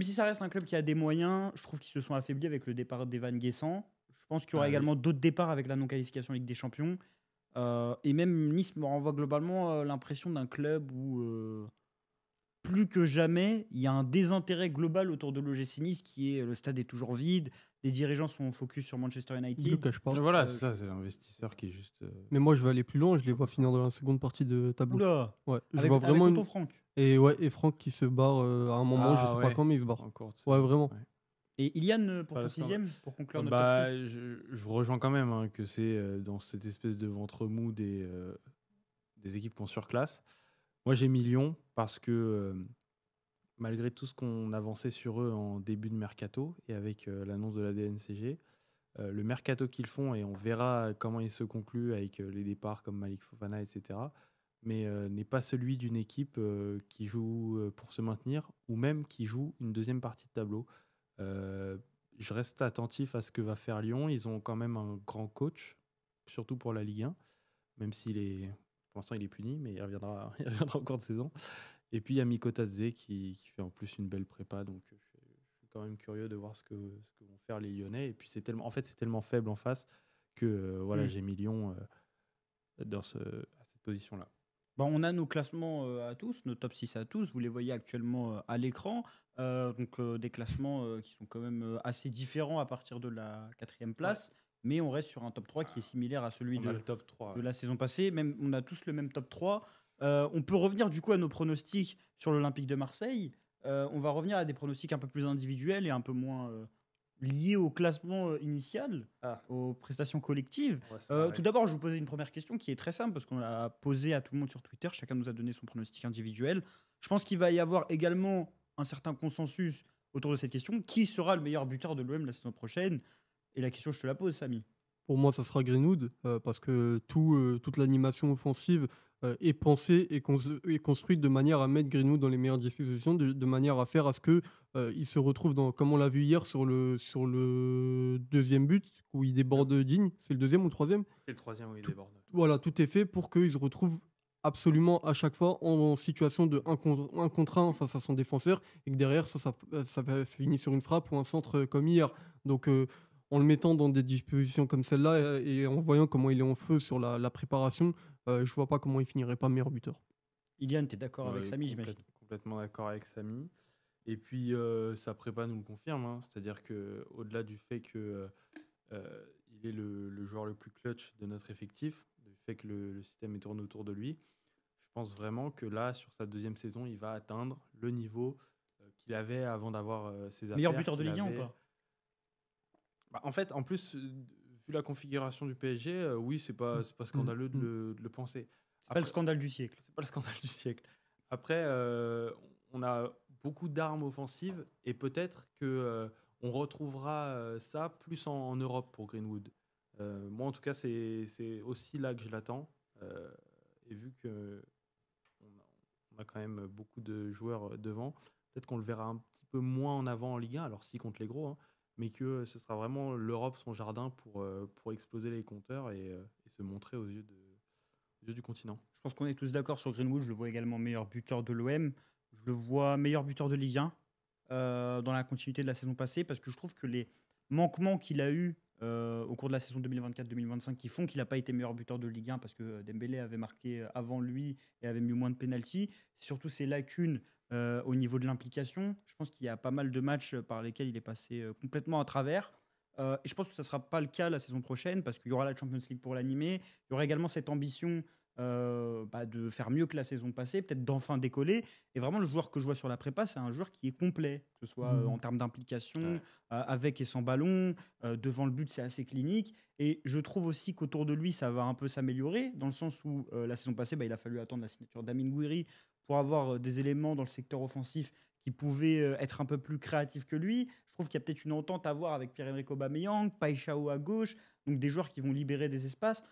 si ça reste un club qui a des moyens, je trouve qu'ils se sont affaiblis avec le départ d'Evan Guessant. Je pense qu'il y aura également d'autres départs avec la non-qualification Ligue des Champions. Et même Nice me renvoie globalement l'impression d'un club où plus que jamais, il y a un désintérêt global autour de l'OGC Nice qui est le stade est toujours vide, les dirigeants sont focus sur Manchester Je le United. cache pas. Voilà, c'est ça, c'est l'investisseur qui est juste. Mais moi, je vais aller plus loin. Je les vois finir dans la seconde partie de tableau. Oula, Ouais, je avec, vois avec vraiment tonton Franck. et Franck qui se barre à un moment, je sais pas ouais. quand, mais il se barre. Encore. Ouais, vraiment. Ouais. Et Ilian, pour Pas ton le sixième, pour conclure notre Bah, top 6. je vous rejoins quand même hein, que c'est dans cette espèce de ventre mou des équipes qu'on surclasse. Moi, j'ai mis Lyon parce que malgré tout ce qu'on avançait sur eux en début de mercato et avec l'annonce de la DNCG, le mercato qu'ils font, et on verra comment il se conclut avec les départs comme Malik Fofana, etc., mais n'est pas celui d'une équipe qui joue pour se maintenir ou même qui joue une deuxième partie de tableau. Je reste attentif à ce que va faire Lyon. Ils ont quand même un grand coach, surtout pour la Ligue 1, même s'il est, pour l'instant il est puni, mais il reviendra en cours de saison. Et puis il y a Miko Tadze qui fait en plus une belle prépa, donc je suis quand même curieux de voir ce que vont faire les Lyonnais. Et puis c'est tellement faible en face que j'ai mis Lyon à cette position-là. Bon, on a nos classements à tous, nos top 6 à tous. Vous les voyez actuellement à l'écran. Des classements qui sont quand même assez différents à partir de la 4e place. Ouais. Mais on reste sur un top 3 qui est similaire à celui le top 3, de la saison passée. Même, on a tous le même top 3. On peut revenir du coup à nos pronostics sur l'Olympique de Marseille. On va revenir à des pronostics un peu plus individuels et un peu moins liés au classement initial, aux prestations collectives. Ouais, tout d'abord, je vous posais une première question qui est très simple parce qu'on l'a posée à tout le monde sur Twitter. Chacun nous a donné son pronostic individuel. Je pense qu'il va y avoir également un certain consensus autour de cette question. Qui sera le meilleur buteur de l'OM la saison prochaine? Et la question, je te la pose, Samy. Pour moi, ça sera Greenwood, parce que toute l'animation offensive est pensée et construite de manière à mettre Greenwood dans les meilleures dispositions, de manière à faire à ce qu'il se retrouve, comme on l'a vu hier, sur le deuxième but, où il déborde Digne. C'est le deuxième ou le troisième? C'est le troisième où il déborde. Voilà, tout est fait pour qu'il se retrouve absolument à chaque fois en situation de 1 contre 1 face à son défenseur, et que derrière, soit ça va finir sur une frappe ou un centre comme hier. Donc, en le mettant dans des dispositions comme celle-là et en voyant comment il est en feu sur la préparation, je vois pas comment il finirait pas meilleur buteur. Ilian, tu es d'accord avec Samy, j'imagine? Complètement d'accord avec Samy. Et puis, sa prépa nous le confirme. Hein. C'est-à-dire qu'au-delà du fait qu'il est le joueur le plus clutch de notre effectif, du fait que le système est tourné autour de lui, je pense vraiment que là, sur sa deuxième saison, il va atteindre le niveau qu'il avait avant d'avoir ses affaires. Meilleur buteur de Ligue 1 ou pas? En fait, en plus, vu la configuration du PSG, oui, c'est pas scandaleux de le penser. C'est pas le scandale du siècle. C'est pas le scandale du siècle. Après, on a beaucoup d'armes offensives et peut-être que on retrouvera ça plus en Europe pour Greenwood. Moi, en tout cas, c'est aussi là que je l'attends. Et vu que on a quand même beaucoup de joueurs devant, peut-être qu'on le verra un petit peu moins en avant en Ligue 1, alors si contre les gros, hein, mais que ce sera vraiment l'Europe, son jardin, pour exploser les compteurs et se montrer aux yeux du continent. Je pense qu'on est tous d'accord sur Greenwood. Je le vois également meilleur buteur de l'OM. Je le vois meilleur buteur de Ligue 1 dans la continuité de la saison passée, parce que je trouve que les manquements qu'il a eu au cours de la saison 2024-2025 qui font qu'il n'a pas été meilleur buteur de Ligue 1 parce que Dembélé avait marqué avant lui et avait mis moins de pénalty, c'est surtout ses lacunes au niveau de l'implication. Je pense qu'il y a pas mal de matchs par lesquels il est passé complètement à travers. Et je pense que ça ne sera pas le cas la saison prochaine parce qu'il y aura la Champions League pour l'animer. Il y aura également cette ambition de faire mieux que la saison passée, peut-être d'enfin décoller. Et vraiment, le joueur que je vois sur la prépa, c'est un joueur qui est complet, que ce soit en termes d'implication, avec et sans ballon. Devant le but, c'est assez clinique. Et je trouve aussi qu'autour de lui, ça va un peu s'améliorer, dans le sens où la saison passée, il a fallu attendre la signature d'Amine Gouiri pour avoir des éléments dans le secteur offensif qui pouvaient être un peu plus créatifs que lui. Je trouve qu'il y a peut-être une entente à voir avec Pierre-Emerick Aubameyang, Paixão à gauche, donc des joueurs qui vont libérer des espaces.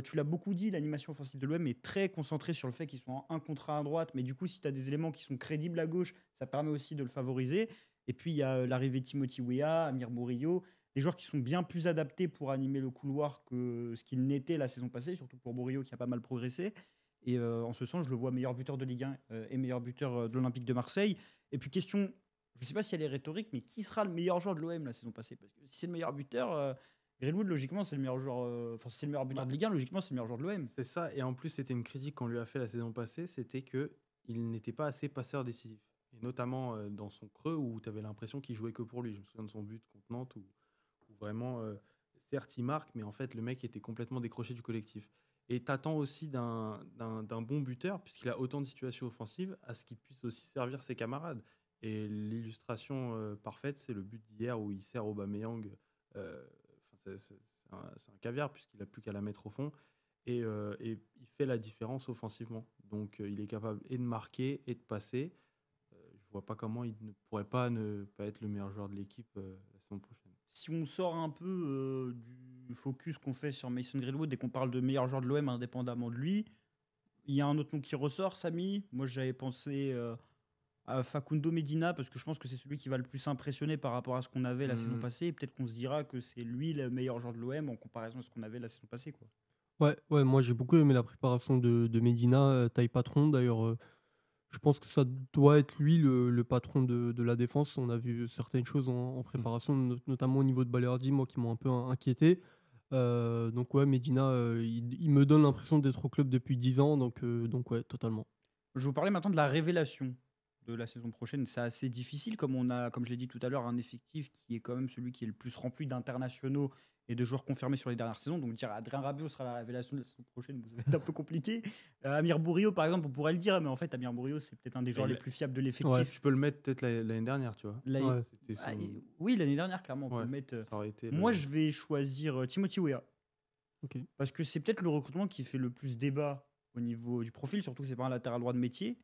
Tu l'as beaucoup dit, l'animation offensive de l'OM est très concentrée sur le fait qu'ils sont en 1 contre 1 à droite, mais du coup, si tu as des éléments qui sont crédibles à gauche, ça permet aussi de le favoriser. Et puis, il y a l'arrivée de Timothy Weah, Amir Murillo, des joueurs qui sont bien plus adaptés pour animer le couloir que ce qu'ils n'étaient la saison passée, surtout pour Murillo qui a pas mal progressé. Et en ce sens, je le vois meilleur buteur de Ligue 1 et meilleur buteur de l'Olympique de Marseille. Et puis question, je ne sais pas si elle est rhétorique, mais qui sera le meilleur joueur de l'OM la saison passée? Parce que si c'est le meilleur buteur, Greenwood, logiquement, c'est le meilleur joueur. Si c'est le meilleur buteur de Ligue 1, logiquement, c'est le meilleur joueur de l'OM. C'est ça. Et en plus, c'était une critique qu'on lui a fait la saison passée, c'était que il n'était pas assez passeur décisif. Et notamment dans son creux où tu avais l'impression qu'il jouait que pour lui. Je me souviens de son but contre Nantes où vraiment, certes, il marque, mais en fait, le mec était complètement décroché du collectif. Et t'attends aussi d'un bon buteur, puisqu'il a autant de situations offensives, à ce qu'il puisse aussi servir ses camarades. Et l'illustration parfaite, c'est le but d'hier où il sert Aubameyang. C'est un caviar, puisqu'il n'a plus qu'à la mettre au fond. Et il fait la différence offensivement. Donc il est capable et de marquer et de passer. Je vois pas comment il ne pourrait pas ne pas être le meilleur joueur de l'équipe la saison prochaine. Si on sort un peu du focus qu'on fait sur Mason Greenwood et qu'on parle de meilleur joueur de l'OM indépendamment de lui, il y a un autre nom qui ressort, Samy. Moi, j'avais pensé à Facundo Medina parce que je pense que c'est celui qui va le plus impressionner par rapport à ce qu'on avait la saison passée. Et peut-être qu'on se dira que c'est lui le meilleur joueur de l'OM en comparaison à ce qu'on avait la saison passée, quoi. Ouais, moi j'ai beaucoup aimé la préparation de Medina, taille patron. D'ailleurs, je pense que ça doit être lui le patron de la défense. On a vu certaines choses en préparation, notamment au niveau de Balerdi, moi qui m'ont un peu inquiété. Donc ouais, Medina, il me donne l'impression d'être au club depuis 10 ans, donc ouais, totalement. Je vais vous parler maintenant de la révélation de la saison prochaine. C'est assez difficile, comme on a, comme je l'ai dit tout à l'heure, un effectif qui est quand même celui qui est le plus rempli d'internationaux et de joueurs confirmés sur les dernières saisons. Donc dire Adrien Rabiot sera la révélation de la saison prochaine, ça va être un peu compliqué. Amir Bourriot, par exemple, on pourrait le dire, mais en fait, Amir Bourriot, c'est peut-être un des joueurs les plus fiables de l'effectif. Ouais. Tu peux le mettre peut-être l'année dernière, tu vois. Ouais. Oui, l'année dernière, clairement, on peut le mettre. Ça aurait été Moi, je vais choisir Timothy Weah. Ok. Parce que c'est peut-être le recrutement qui fait le plus débat au niveau du profil, surtout que c'est pas un latéral droit de métier.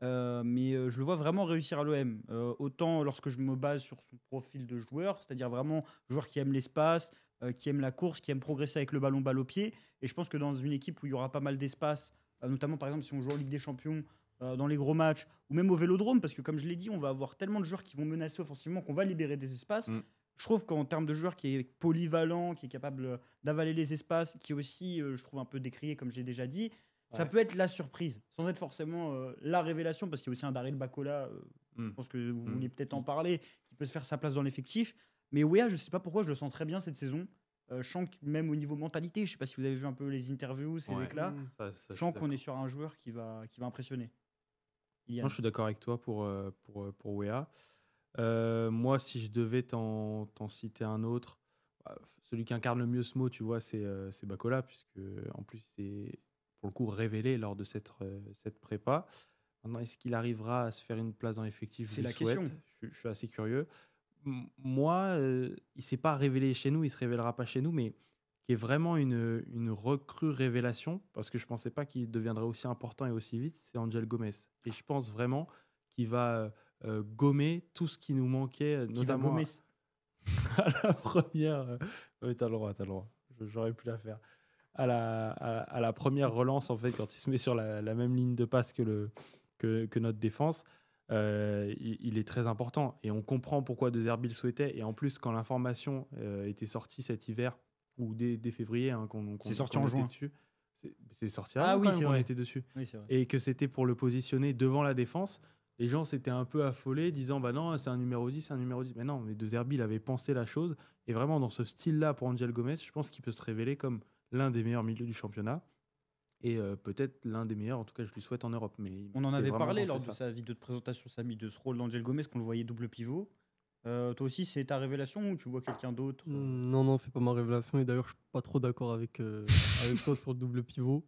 Mais je le vois vraiment réussir à l'OM. Autant lorsque je me base sur son profil de joueur, c'est-à-dire vraiment joueur qui aime l'espace, qui aime la course, qui aime progresser avec le ballon balle au pied. Et je pense que dans une équipe où il y aura pas mal d'espace, notamment par exemple si on joue en Ligue des Champions, dans les gros matchs, ou même au Vélodrome, parce que comme je l'ai dit, on va avoir tellement de joueurs qui vont menacer offensivement qu'on va libérer des espaces. Je trouve qu'en termes de joueur qui est polyvalent, qui est capable d'avaler les espaces, qui est aussi, je trouve, un peu décrié, comme j'ai déjà dit, ça peut être la surprise, sans être forcément la révélation, parce qu'il y a aussi un Daryl Bacola, je pense que vous voulez peut-être en parler, qui peut se faire sa place dans l'effectif. Mais Weah, je ne sais pas pourquoi, je le sens très bien cette saison. Je sens que même au niveau mentalité, je ne sais pas si vous avez vu un peu les interviews, ces mecs-là, je sens qu'on est sur un joueur qui va impressionner. Moi, je suis d'accord avec toi pour Weah. Moi, si je devais t'en citer un autre, celui qui incarne le mieux ce mot, tu vois, c'est Bacola, puisque en plus, c'est pour le coup révélé lort de cette prépa. Maintenant, est-ce qu'il arrivera à se faire une place dans l'effectif? C'est la question. Je suis assez curieux. Moi, il ne s'est pas révélé chez nous, il ne se révélera pas chez nous, mais qui est vraiment une recrue révélation, parce que je ne pensais pas qu'il deviendrait aussi important et aussi vite, c'est Angel Gomez. Et je pense vraiment qu'il va gommer tout ce qui nous manquait, notamment à la première. Oui, t'as le droit. J'aurais pu la faire. À la première relance, en fait, quand il se met sur la même ligne de passe que notre défense, il est très important. Et on comprend pourquoi De Zerbi le souhaitait. Et en plus, quand l'information était sortie cet hiver, ou dès février, c'est sorti en juin. Dessus, c'est sorti avant quand on était dessus. Oui, c'est vrai. Et que c'était pour le positionner devant la défense. Les gens s'étaient un peu affolés, disant bah non, c'est un numéro 10, c'est un numéro 10. Mais non, mais De Zerbi, il avait pensé la chose. Et vraiment, dans ce style-là, pour Angel Gomez, je pense qu'il peut se révéler comme l'un des meilleurs milieux du championnat. Et peut-être l'un des meilleurs, en tout cas, je lui souhaite en Europe. Mais on en avait parlé lors de sa vidéo de présentation, Samy, de ce rôle d'Angel Gomez, qu'on le voyait double pivot. Toi aussi, c'est ta révélation ou tu vois quelqu'un d'autre? Non, c'est pas ma révélation. Et d'ailleurs, je suis pas trop d'accord avec toi sur le double pivot.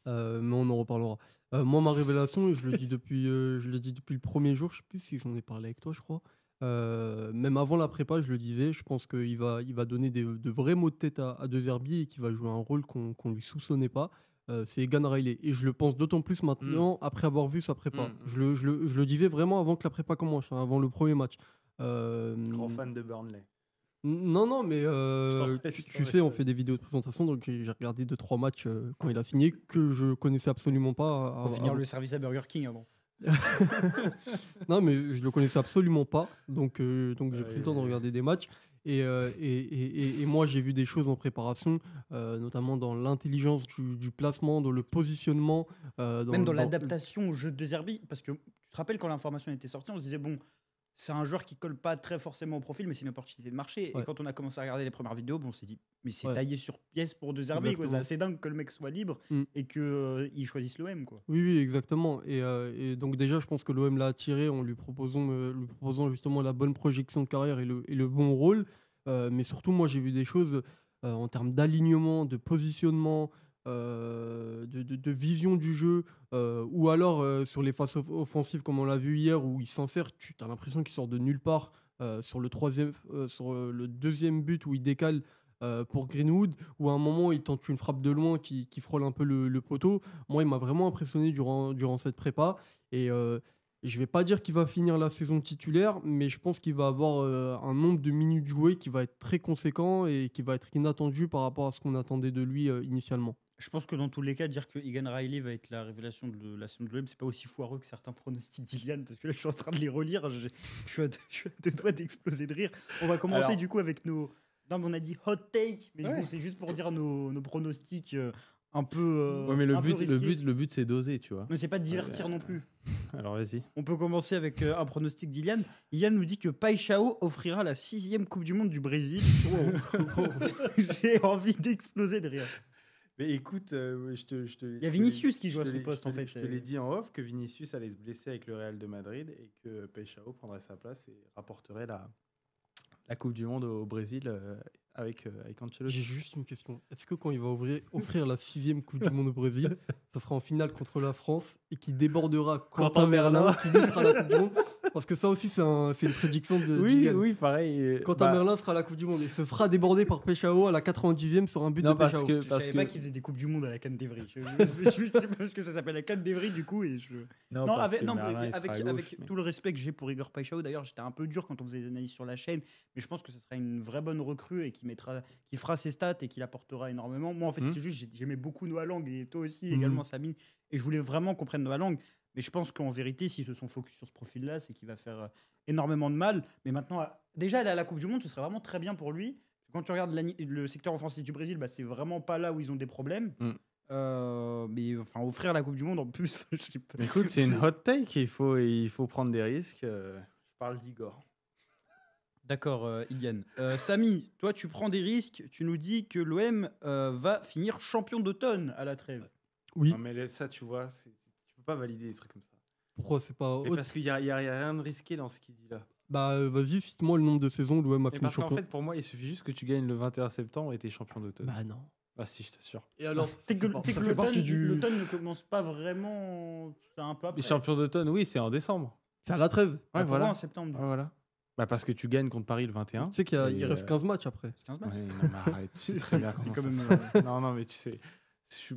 Mais on en reparlera. Moi, ma révélation, je le dis depuis le premier jour. Je sais plus si j'en ai parlé avec toi, je crois. Même avant la prépa, je le disais. Je pense qu'il va donner de vrais mots de tête à De Zerbi et qu'il va jouer un rôle qu'on lui soupçonnait pas. C'est Egan Riley. Et je le pense d'autant plus maintenant après avoir vu sa prépa. Je le disais vraiment avant que la prépa commence, avant le premier match. Grand fan de Burnley. Non, mais tu sais, on fait des vidéos de présentation, donc j'ai regardé 2-3 matchs quand il a signé que je connaissais absolument pas. Faut finir le service à Burger King avant. Non, mais je le connaissais absolument pas, donc j'ai pris le temps de regarder des matchs. Et moi, j'ai vu des choses en préparation, notamment dans l'intelligence du placement, dans le positionnement. Même dans l'adaptation au jeu de Zerbi, parce que tu te rappelles quand l'information était sortie, on se disait bon. c'est un joueur qui colle pas très forcément au profil, mais c'est une opportunité de marché. Ouais. Et quand on a commencé à regarder les premières vidéos, on s'est dit, mais c'est Ouais. taillé sur pièce pour De Zerbi, quoi. C'est Exactement. assez dingue que le mec soit libre Mm. et qu'il choisisse l'OM, quoi. Oui, exactement. Et donc déjà, je pense que l'OM l'a attiré en lui proposant justement la bonne projection de carrière et le bon rôle. Mais surtout, moi, j'ai vu des choses en termes d'alignement, de positionnement, de vision du jeu, ou alors sur les phases offensives, comme on l'a vu hier, où il s'insère, tu as l'impression qu'il sort de nulle part sur le deuxième but où il décale pour Greenwood, où à un moment il tente une frappe de loin qui frôle un peu le poteau. Moi, il m'a vraiment impressionné durant cette prépa. Et je vais pas dire qu'il va finir la saison titulaire, mais je pense qu'il va avoir un nombre de minutes jouées qui va être très conséquent et qui va être inattendu par rapport à ce qu'on attendait de lui initialement. Je pense que dans tous les cas, dire que Egan Riley va être la révélation de la saison de l'OM, c'est pas aussi foireux que certains pronostics d'Iliane, parce que là, je suis en train de les relire, je suis à deux doigts d'exploser de rire. On va commencer Alors- du coup avec nos... Non, mais on a dit hot take, mais du Ouais. coup, c'est juste pour dire nos pronostics un peu Ouais, mais le un peu risqués. but, c'est doser, tu vois. Mais c'est pas de divertir non plus. Alors vas-y. On peut commencer avec un pronostic d'Iliane. Iliane nous dit que Paixão offrira la 6e Coupe du Monde du Brésil. J'ai envie d'exploser de rire. Mais écoute, Il y a Vinicius qui joue à son poste, en fait. Je te l'ai dit en off que Vinicius allait se blesser avec le Real de Madrid et que Paixão prendrait sa place et rapporterait la Coupe du Monde au Brésil avec J'ai Ancelotti. juste une question. Est-ce que quand il va offrir la 6e Coupe du Monde au Brésil, ça sera en finale contre la France et qui débordera Quentin Merlin qui lui sera la Coupe du Monde? Parce que ça aussi, c'est une prédiction de Oui, Zidane. oui, pareil. Quentin Merlin sera la Coupe du Monde et se fera déborder par Paixão à la 90e sur un but Non, de parce Paixão. que- Je savais pas qu'ils faisaient des Coupes du Monde à la Cannes d'Evry. Je sais parce que ça s'appelle la Cannes d'Evry, du coup. Et je... Non, Non, parce avec, que non, Merlin, il avec, sera à gauche, avec mais- tout le respect que j'ai pour Igor Paixão, d'ailleurs, j'étais un peu dur quand on faisait des analyses sur la chaîne, mais je pense que ce sera une vraie bonne recrue et qui fera ses stats et qui apportera énormément. Moi, en fait, c'est juste, j'aimais beaucoup Noah Lang et toi aussi également, Samy, et je voulais vraiment qu'on prenne Noah Lang. Mais je pense qu'en vérité, s'ils se sont focus sur ce profil-là, c'est qu'il va faire énormément de mal. Mais maintenant, déjà, aller à la Coupe du Monde, ce serait vraiment très bien pour lui. Quand tu regardes le secteur offensif du Brésil, bah, c'est vraiment pas là où ils ont des problèmes. Mais enfin, offrir la Coupe du Monde en plus, je sais pas. Écoute, c'est une hot take. Il faut prendre des risques. Je parle d'Igor. D'accord, Iliane. Samy, toi, tu prends des risques. Tu nous dis que l'OM va finir champion d'automne à la trêve. Oui, Non, mais ça, tu vois, tu peux pas valider des trucs comme ça. pourquoi c'est pas Mais haute? parce qu'il y a rien de risqué dans ce qu'il dit là. Bah vas-y, cite-moi le nombre de saisons où l'OM a Mais fini parce qu'en champion. fait, pour moi, il suffit juste que tu gagnes le 21 septembre et t'es champion d'automne. Bah non. Ah si, je t'assure. Et alors, C'est que, ça c'est que fait partie l'automne ne commence pas vraiment. C'est un peu après. Les champions d'automne, oui, c'est en décembre. C'est à la trêve. Ouais, Pourquoi voilà. en septembre. Ouais, voilà. Bah parce que tu gagnes contre Paris le 21. Tu sais qu'il Et, reste 15 matchs après. C'est 15 matchs. Ouais, non, mais arrête, tu sais très bien C'est comment quand ça même, se passe. Non, mais tu sais.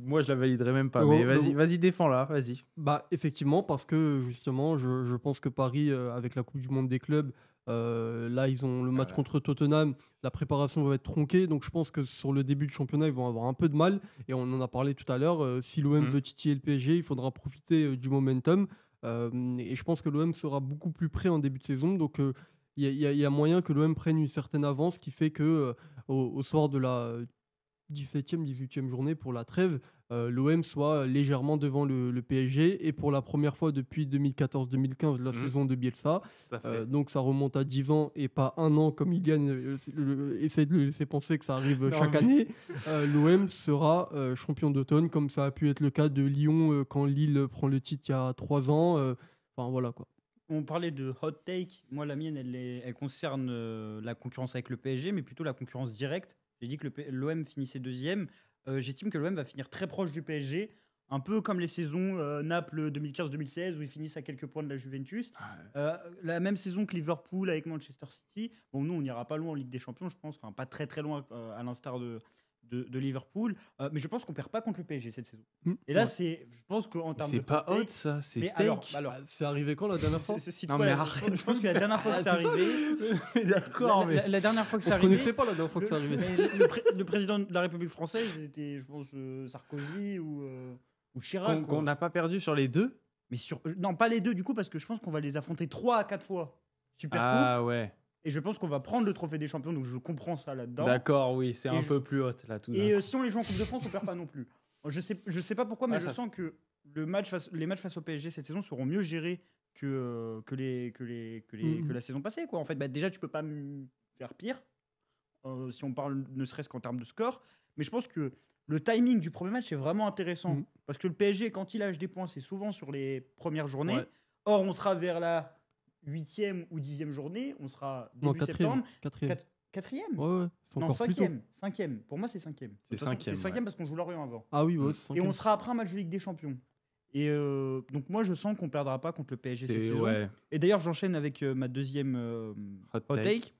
Moi, je la validerai même pas. Oh, Mais oh. vas-y, défends-la, vas-y. Bah effectivement, parce que justement, je pense que Paris, avec la Coupe du Monde des clubs, là ils ont le match Voilà. contre Tottenham, la préparation va être tronquée, donc je pense que sur le début du championnat, ils vont avoir un peu de mal, et on en a parlé tout à l'heure, si l'OM veut titiller le PSG, il faudra profiter du momentum, et je pense que l'OM sera beaucoup plus prêt en début de saison, donc il y a moyen que l'OM prenne une certaine avance, qui fait que au soir de la 17e, 18e journée pour la trêve, l'OM soit légèrement devant le PSG, et pour la première fois depuis 2014-2015, la saison de Bielsa. Ça fait. Donc ça remonte à 10 ans et pas un an comme Iliane essaie de le laisser penser que ça arrive chaque année. L'OM sera champion d'automne, comme ça a pu être le cas de Lyon quand Lille prend le titre il y a 3 ans. Enfin voilà quoi. On parlait de hot take. Moi, la mienne, elle concerne la concurrence avec le PSG, mais plutôt la concurrence directe. J'ai dit que l'OM finissait deuxième. J'estime que l'OM va finir très proche du PSG, un peu comme les saisons Naples 2015-2016 où ils finissent à quelques points de la Juventus. La même saison que Liverpool avec Manchester City. Bon, nous, on n'ira pas loin en Ligue des Champions, je pense. Enfin, pas très très loin à l'instar de Liverpool. Mais je pense qu'on perd pas contre le PSG cette saison. Et là, Ouais. je pense qu'en termes de C'est pas hot hot, take, ça. C'est mais take. alors, C'est arrivé quand la dernière fois? Non, mais arrête. je pense que la dernière fois que c'est arrivé, D'accord, mais. la dernière fois que On c'est ne arrivé, connaissait pas la dernière fois que c'est arrivé. le président de la République française était, je pense, Sarkozy ou Chirac. quoi. Qu'on n'a pas perdu sur les deux. Mais non, pas les deux du coup, parce que je pense qu'on va les affronter 3 à 4 fois. Super coupe. Ah ouais. Et je pense qu'on va prendre le trophée des champions, donc je comprends ça là-dedans. D'accord, oui, c'est Et un je- peu plus haut là tout. d'un Et coup. si on les joue en Coupe de France, on perd pas non plus. Je sais pas pourquoi, mais Ah, je ça- sens que les matchs face au PSG cette saison seront mieux gérés que la saison passée, quoi. En fait, déjà, tu peux pas faire pire, si on parle ne serait-ce qu'en termes de score. Mais je pense que le timing du premier match est vraiment intéressant. Parce que le PSG, quand il lâche des points, c'est souvent sur les premières journées. Ouais. Or, on sera vers la 8e ou 10e journée. On sera début septembre. Quatrième. Ouais, c'est Non, encore plus tôt. cinquième. Pour moi, c'est cinquième. C'est De toute façon, cinquième, C'est cinquième ouais. parce qu'on joue Lorient avant. Ah oui, ouais, c'est Et cinquième. on sera après un match de Ligue des Champions. Et donc moi, je sens qu'on perdra pas contre le PSG cette saison. Ouais. Et d'ailleurs, j'enchaîne avec ma deuxième Hot hot take. take.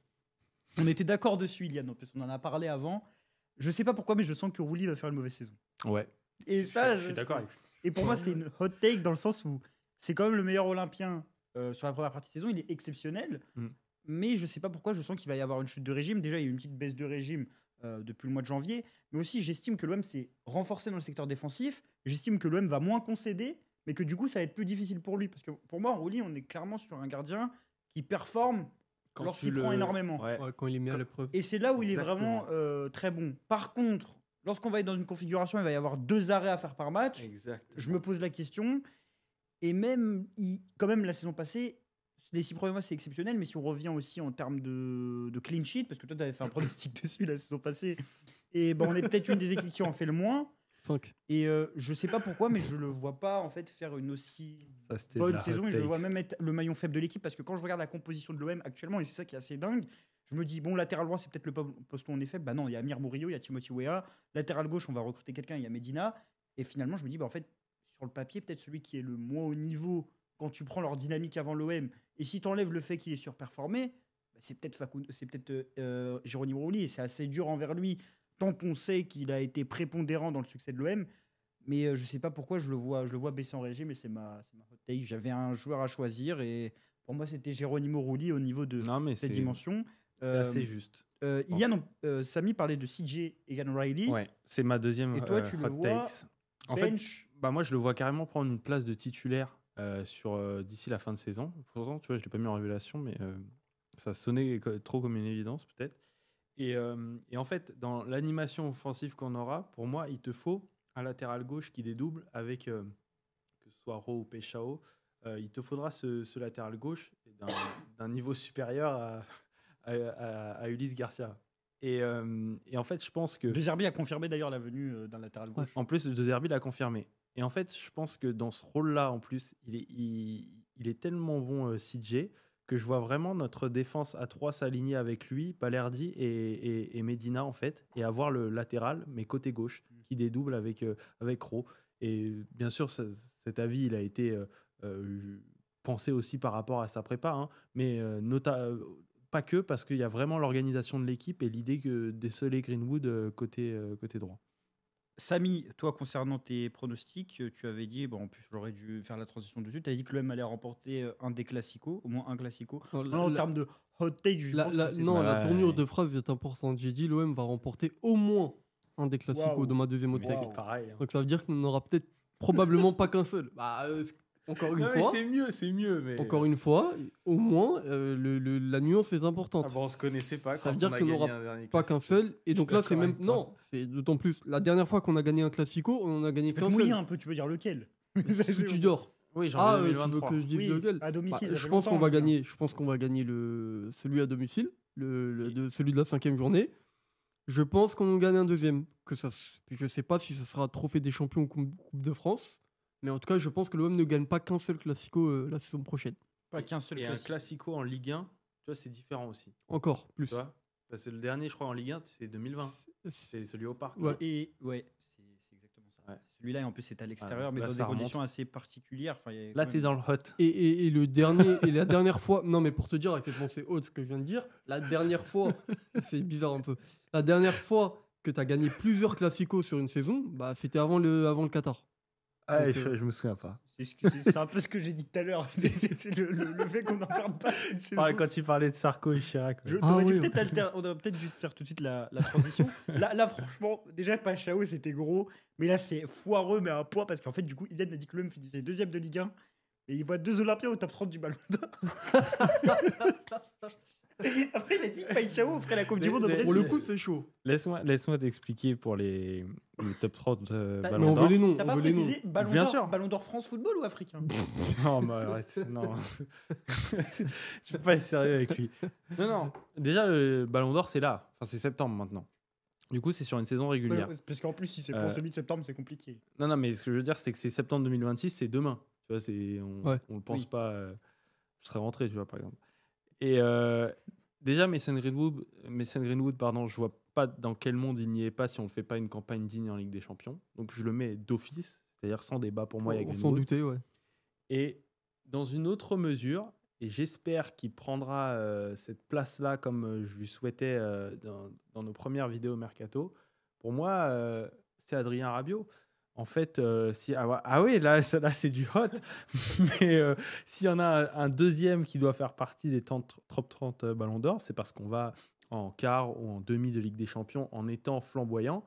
On était d'accord dessus, Ilian. En plus, on en a parlé avant. Je sais pas pourquoi, mais je sens que Rouli va faire une mauvaise saison. Ouais. Et ça, je suis d'accord avec lui. Et pour moi, c'est une hot take dans le sens où c'est quand même le meilleur Olympien sur la première partie de saison. Il est exceptionnel. Mais je sais pas pourquoi, je sens qu'il va y avoir une chute de régime. Déjà, il y a eu une petite baisse de régime depuis le mois de janvier. Mais aussi, j'estime que l'OM s'est renforcé dans le secteur défensif. J'estime que l'OM va moins concéder, mais que du coup, ça va être plus difficile pour lui. Parce que pour moi, Rouli, on est clairement sur un gardien qui performe lorsqu'il prend énormément. Ouais. Ouais, quand il est mis à l'épreuve. Et c'est là où il est Exactement. vraiment très bon. Par contre, lorsqu'on va être dans une configuration, il va y avoir 2 arrêts à faire par match. Exact. Je me pose la question. Et même, quand même, la saison passée, les 6 premiers mois, c'est exceptionnel. Mais si on revient aussi en termes de clean sheet, parce que toi, tu avais fait un pronostic dessus la saison passée, et ben, on est peut-être une des équipes qui en fait le moins. 5. Et je sais pas pourquoi, mais je le vois pas en fait faire une aussi Ça, c'était de bonne la saison. hot Et je le take. vois même être le maillon faible de l'équipe parce que quand je regarde la composition de l'OM actuellement, et c'est ça qui est assez dingue, je me dis, bon, latéral droit, c'est peut-être le poste où on est faible. Bah non, il y a Amir Murillo, il y a Timothy Weah. Latéral gauche, on va recruter quelqu'un, il y a Medina. Et finalement, je me dis, bah en fait, sur le papier, peut-être celui qui est le moins haut niveau quand tu prends leur dynamique avant l'OM. Et si tu enlèves le fait qu'il est surperformé, bah, c'est peut-être Jérôme Rouli. Et c'est assez dur envers lui, tant qu'on sait qu'il a été prépondérant dans le succès de l'OM. Mais je sais pas pourquoi je le vois baisser en régime, mais c'est ma hot take. J'avais un joueur à choisir et pour moi c'était Geronimo Rulli au niveau de Non, mais cette c'est dimension. assez juste. Samy parlait de CJ Egan Riley. Ouais, c'est ma deuxième Et toi, tu le hot vois takes. En fait, bench. moi, je le vois carrément prendre une place de titulaire d'ici la fin de saison. Pourtant, tu vois, je l'ai pas mis en révélation, mais ça sonnait trop comme une évidence, peut-être. Et en fait, dans l'animation offensive qu'on aura, pour moi, il te faut un latéral gauche qui dédouble avec, que ce soit Ro ou Peshao. Il te faudra ce latéral gauche d'un niveau supérieur à Ulysse Garcia. Et en fait, je pense que... De Zerbi a confirmé d'ailleurs la venue d'un latéral gauche. En plus, De Zerbi l'a confirmé. Et en fait, je pense que dans ce rôle-là, en plus, il est tellement bon, CJ, que je vois vraiment notre défense à 3 s'aligner avec lui, Balerdi et Medina, en fait, et avoir le latéral, mais côté gauche, qui dédouble avec Ro. Et bien sûr, cet avis, il a été pensé aussi par rapport à sa prépa, hein, mais pas que, parce qu'il y a vraiment l'organisation de l'équipe et l'idée que déceler Greenwood côté droit. Samy, toi, concernant tes pronostics, tu avais dit, bon, en plus, j'aurais dû faire la transition dessus, tu as dit que l'OM allait remporter un des classicos, au moins un classico. En termes de hot take, je pense que c'est la tournure de phrase est importante. J'ai dit l'OM va remporter au moins un des classicos Wow. dans ma deuxième hot Mais take. c'est pareil. Hein. Donc ça veut dire qu'on n'aura peut-être probablement pas qu'un seul. Bah, encore une Non, mais fois, c'est mieux. Mais... encore une fois, au moins, la nuance est importante. Ah bon, on se connaissait pas. Ça veut quand dire on a qu'on gagné n'aura un dernier pas classico. qu'un seul. Et donc suis là, c'est d'accord même. avec toi. Non, c'est d'autant plus. La dernière fois qu'on a gagné un classico, on en a gagné Tu peux qu'un te seul. mouiller un peu, tu peux dire lequel. Sous Tudor. Oui, Ah, janvier tu veux 2023. que je dise Oui, lequel à domicile, ça je fait pense qu'on longtemps, va hein. gagner. Je pense qu'on va gagner celui à domicile, celui de la 5e journée. Je pense qu'on gagne un deuxième. Je sais pas si ça sera trophée des champions ou Coupe de France, mais en tout cas, je pense que l'OM ne gagne pas qu'un seul classico la saison prochaine. Pas qu'un seul Et un classique. classico en Ligue 1, tu vois, c'est différent aussi. Encore plus. Tu vois parce que le dernier, je crois, en Ligue 1, c'est 2020. C'est celui au Parc. Ouais. là. Et ouais, c'est exactement ça. Ouais. Celui-là, et en plus, c'est à l'extérieur, donc mais là, dans ça des conditions remonte. assez particulières. Enfin, il y a Là, quand t'es même- dans le hot. Et le dernier, et la dernière fois, non mais pour te dire à quel point c'est haut ce que je viens de dire, la dernière fois, c'est bizarre un peu, la dernière fois que tu as gagné plusieurs classicos sur une saison, bah, c'était avant le Qatar. Ah, Donc, je me souviens pas. C'est un peu ce que j'ai dit tout à l'heure. C'est le fait qu'on n'en perde pas cette saison. Quand tu parlais de Sarko et Chirac. On oui, aurait peut-être dû faire tout de suite la transition. Là, franchement, déjà, Pachao, c'était gros. Mais là, c'est foireux, mais à un point. Parce qu'en fait, du coup, Iden a dit que l'OM finissait deuxième de Ligue 1. Et il voit 2 Olympiens au top 30 du Ballon d'Or. Après, il a dit que Païchao ferait la Coupe du Monde au Brésil. Pour le coup, c'est chaud. Laisse-moi t'expliquer pour les top 30 Mais ballons on d'or. veut les noms. T'as On pas veut les noms. précisé Bien sûr. Ballon d'Or France football ou africain? Non, mais arrête, non. Je peux pas être sérieux avec lui. Non. Déjà, le Ballon d'Or, c'est là. Enfin, c'est septembre maintenant. Du coup, c'est sur une saison régulière. Parce qu'en plus, si c'est pour celui de septembre, c'est compliqué. Non, mais ce que je veux dire, c'est que c'est septembre 2026, c'est demain. Tu vois, on le pense Oui. pas. Je serais rentré, tu vois, par exemple. Et déjà, Mason Greenwood, pardon, je vois pas dans quel monde il n'y est pas si on ne fait pas une campagne digne en Ligue des Champions. Donc, je le mets d'office, c'est-à-dire sans débat pour moi, il y a On s'en Greenwood. doutait, ouais. Et dans une autre mesure, et j'espère qu'il prendra cette place-là comme je lui souhaitais dans nos premières vidéos Mercato, pour moi, c'est Adrien Rabiot. En fait, oui, là c'est du hot. Mais s'il y en a un deuxième qui doit faire partie des top 30 Ballons d'Or, c'est parce qu'on va en quart ou en demi de Ligue des Champions en étant flamboyant.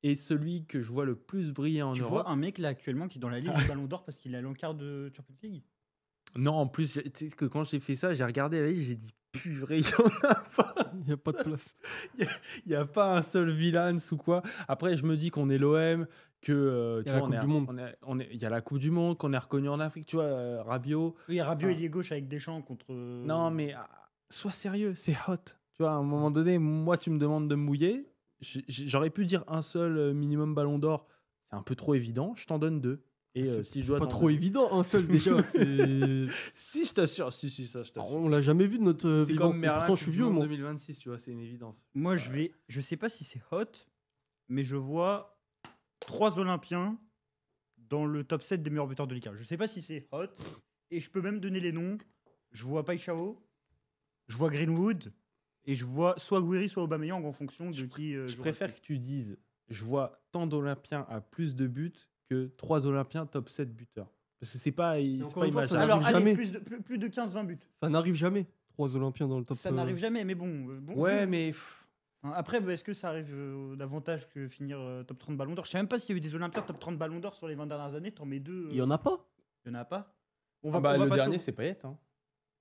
Et celui que je vois le plus briller en Tu Europe... vois un mec là actuellement qui est dans la liste du Ballon d'Or parce qu'il est allé en quart de Champions League. Non, en plus, tu sais que quand j'ai fait ça, j'ai regardé la liste, j'ai dit purée, il n'y en a pas. Il n'y a pas de place. Il n'y a pas un seul Villans ou quoi. Après, je me dis qu'on est l'OM, que Il y a la Coupe du Monde. il y a la Coupe du Monde, qu'on est reconnu en Afrique, tu vois, Rabiot. Oui, Rabiot il est gauche avec Deschamps contre. Non, mais sois sérieux, c'est hot. Tu vois, à un moment donné, moi, tu me demandes de me mouiller. J'aurais pu dire un seul minimum Ballon d'Or. C'est un peu trop évident. Je t'en donne 2. Et si je dois C'est pas t'en trop donner- évident, un seul déjà. C'est- Si, je t'assure. Si, ça, je t'assure. On l'a jamais vu de notre C'est vivant. comme Merlin, Pourtant, je suis Coupe du vieux, Monde moi. 2026, tu vois, c'est une évidence. Moi, je sais pas si c'est hot, mais je vois 3 Olympiens dans le top 7 des meilleurs buteurs de Ligue 1. Je sais pas si c'est hot, et je peux même donner les noms. Je vois Païchao, je vois Greenwood, et je vois soit Guiri, soit Aubameyang en fonction de qui. Je jouera. préfère que tu dises, je vois tant d'Olympiens à plus de buts que 3 Olympiens top 7 buteurs. Parce que c'est pas encore une fois, imaginable. ça Alors, n'arrive allez, jamais. plus de 15-20 buts. Ça n'arrive jamais. 3 Olympiens dans le top. Ça n'arrive jamais, mais bon. Ouais, mais Après, est-ce que ça arrive davantage que finir top 30 Ballon d'Or? Je sais même pas s'il y a eu des Olympiens top 30 Ballon d'Or sur les 20 dernières années. T'en mets 2. Il y en a pas. Il y en a pas. On le passer dernier, au- c'est Payet. Hein.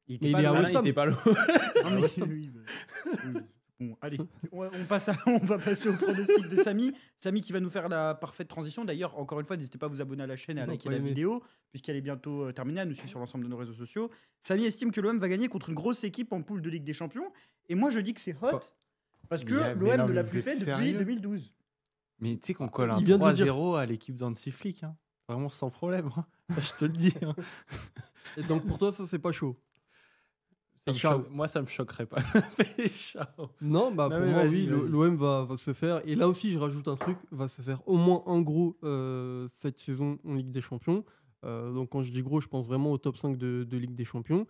Il Mais était il est à pas West là. Ham. il était pas là. Non, mais oui, oui. Bon, allez, on va passer au pronostic de Samy. Samy qui va nous faire la parfaite transition. D'ailleurs, encore une fois, n'hésitez pas à vous abonner à la chaîne et à Non, liker pas la aimé. vidéo, puisqu'elle est bientôt terminée, à nous suivre sur l'ensemble de nos réseaux sociaux. Samy estime que l'OM va gagner contre une grosse équipe en poule de Ligue des Champions. Et moi, je dis que c'est hot, parce que Mais l'OM non, ne l'a mais plus vous fait êtes depuis sérieux 2012. Mais tu sais qu'on colle un Il vient de le dire. 3-0 à l'équipe d'Hansi Flick. Hein. Vraiment sans problème. Hein. Je te le dis. Hein. Et donc pour toi, ça, c'est pas chaud. Moi, ça me choquerait pas. Ciao. Non, bah Non, pour mais moi, vas-y, oui, vas-y. l'OM va se faire. Et là aussi, je rajoute un truc, va se faire au moins un gros cette saison en Ligue des Champions. Donc quand je dis gros, je pense vraiment au top 5 de Ligue des Champions.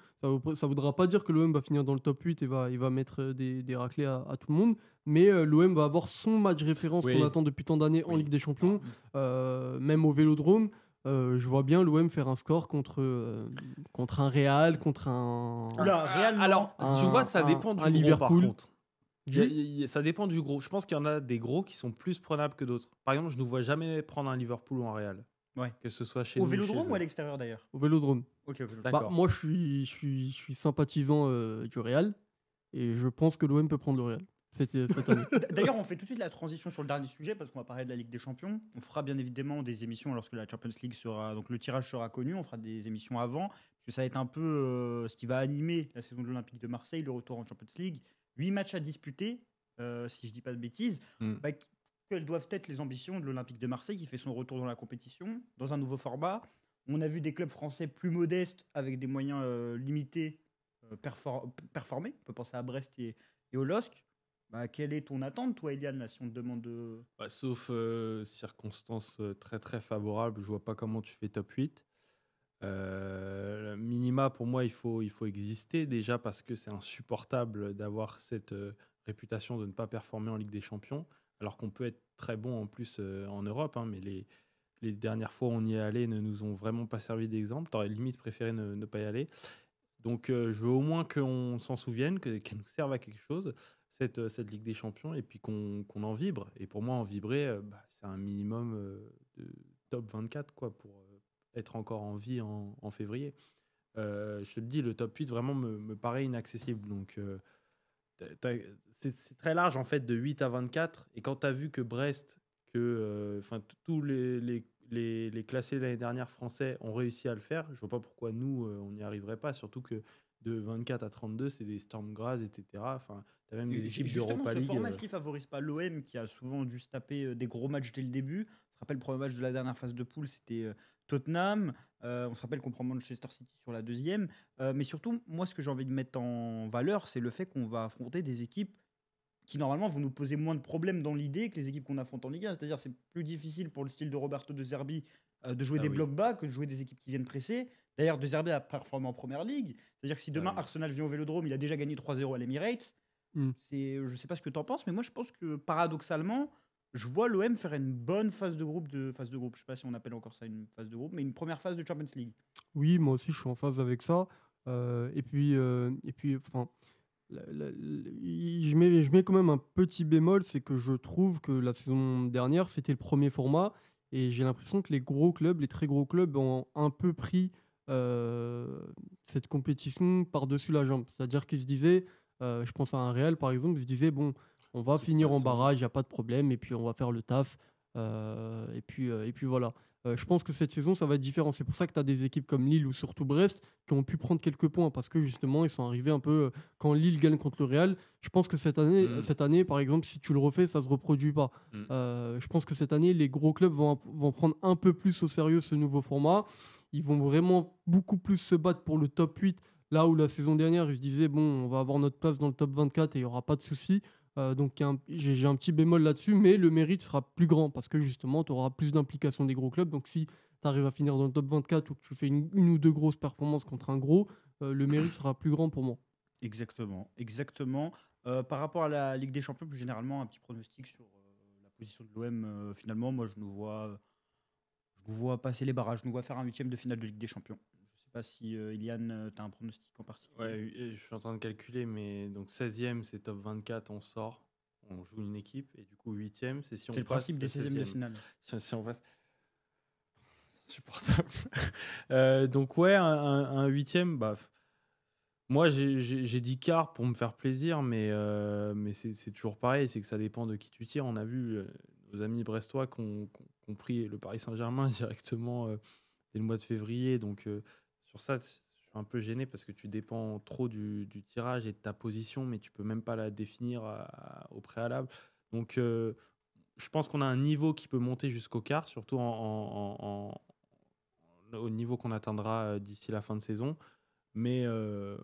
Ça voudra pas dire que l'OM va finir dans le top 8 et va mettre des raclés à tout le monde. Mais l'OM va avoir son match référence Oui. qu'on attend depuis tant d'années en Oui. Ligue des Champions, même au Vélodrome. Je vois bien l'OM faire un score contre un Real, contre un... Oula, réellement. Alors, tu vois, ça un- dépend du un gros Liverpool. par contre. Ça dépend du gros. Je pense qu'il y en a des gros qui sont plus prenables que d'autres. Par exemple, je ne vois jamais prendre un Liverpool ou un Real. Ouais. Que ce soit chez Au nous Vélodrome chez ou à eux. l'extérieur d'ailleurs? Au Vélodrome. Ok, au Vélodrome. Bah, D'accord. moi, je suis sympathisant du Real et je pense que l'OM peut prendre le Real cette année. D'ailleurs, on fait tout de suite la transition sur le dernier sujet parce qu'on va parler de la Ligue des Champions. On fera bien évidemment des émissions lorsque la Champions League sera, donc le tirage sera connu. On fera des émissions avant parce que ça va être un peu ce qui va animer la saison de l'Olympique de Marseille, le retour en Champions League. 8 matchs à disputer, si je dis pas de bêtises. Bah, quelles doivent être les ambitions de l'Olympique de Marseille qui fait son retour dans la compétition, dans un nouveau format? On a vu des clubs français plus modestes avec des moyens limités performer. On peut penser à Brest et au LOSC. Bah, quelle est ton attente, toi, Eliane, là, si on te demande de... Bah, sauf circonstances très très favorables, je vois pas comment tu fais top 8. Minima, pour moi, il faut exister déjà parce que c'est insupportable d'avoir cette réputation de ne pas performer en Ligue des Champions, alors qu'on peut être très bon en plus en Europe, hein, mais les dernières fois où on y est allé ne nous ont vraiment pas servi d'exemple. T'aurais limite préféré ne pas y aller. Donc je veux au moins qu'on s'en souvienne, qu'elle nous serve à quelque chose, cette Ligue des Champions, et puis qu'on en vibre. Et pour moi, en vibrer, c'est un minimum de top 24 quoi, pour être encore en vie en février. Je te le dis, le top 8 vraiment me paraît inaccessible. Donc c'est très large en fait, de 8 à 24. Et quand tu as vu que Brest, tous les classés l'année dernière français ont réussi à le faire, je vois pas pourquoi nous, on n'y arriverait pas. Surtout que de 24 à 32, c'est des Storm Graz, etc. Enfin, tu as même des équipes Justement, d'Europa ce League. format, est-ce qu'il favorise pas l'OM qui a souvent dû se taper des gros matchs dès le début? On se rappelle le premier match de la dernière phase de poule, c'était Tottenham. On se rappelle qu'on prend Manchester City sur la deuxième. Mais surtout, moi, ce que j'ai envie de mettre en valeur, c'est le fait qu'on va affronter des équipes qui normalement vont nous poser moins de problèmes dans l'idée que les équipes qu'on affronte en Ligue 1. C'est-à-dire c'est plus difficile pour le style de Roberto De Zerbi de jouer des blocs bas que de jouer des équipes qui viennent presser. D'ailleurs, De Zerbi a performé en Première Ligue. C'est-à-dire que si demain Arsenal vient au Vélodrome, il a déjà gagné 3-0 à l'Emirates. Je ne sais pas ce que tu en penses, mais moi je pense que paradoxalement, je vois l'OM faire une bonne phase de groupe. Je ne sais pas si on appelle encore ça une phase de groupe, mais une première phase de Champions League. Oui, moi aussi, je suis en phase avec ça. Et puis, enfin, je mets quand même un petit bémol, c'est que je trouve que la saison dernière, c'était le premier format, et j'ai l'impression que les gros clubs, les très gros clubs, ont un peu pris cette compétition par-dessus la jambe. C'est-à-dire qu'ils se disaient, je pense à un Real par exemple, ils se disaient, bon, on va finir en barrage, il n'y a pas de problème, et puis on va faire le taf, et puis voilà. Je pense que cette saison, ça va être différent. C'est pour ça que tu as des équipes comme Lille ou surtout Brest qui ont pu prendre quelques points parce que justement, ils sont arrivés un peu. Quand Lille gagne contre le Real, je pense que cette année, par exemple, si tu le refais, ça se reproduit pas. Je pense que cette année, les gros clubs vont prendre un peu plus au sérieux ce nouveau format. Ils vont vraiment beaucoup plus se battre pour le top 8. Là où la saison dernière, ils se disaient, bon, on va avoir notre place dans le top 24 et il n'y aura pas de souci. Donc j'ai un petit bémol là-dessus, mais le mérite sera plus grand parce que justement, tu auras plus d'implication des gros clubs. Donc si tu arrives à finir dans le top 24 ou que tu fais une ou deux grosses performances contre un gros, le mérite sera plus grand pour moi. Exactement. Par rapport à la Ligue des Champions, plus généralement, un petit pronostic sur la position de l'OM. Finalement, moi, je nous vois passer les barrages. Je nous vois faire un 8e de finale de Ligue des Champions. Je ne sais pas si, Iliane, tu as un pronostic en particulier. Ouais, je suis en train de calculer, mais donc 16e, c'est top 24, on sort, on joue une équipe, et du coup 8e, c'est si on passe. C'est le principe des 16e de finale. Si on passe. C'est insupportable. Donc ouais, un 8e, bah, moi j'ai dit quart pour me faire plaisir, mais c'est toujours pareil, c'est que ça dépend de qui tu tires. On a vu nos amis brestois qui ont pris le Paris Saint-Germain directement dès le mois de février, donc sur ça, je suis un peu gêné parce que tu dépends trop du tirage et de ta position, mais tu peux même pas la définir au préalable. Donc, je pense qu'on a un niveau qui peut monter jusqu'au quart, surtout au niveau qu'on atteindra d'ici la fin de saison. Mais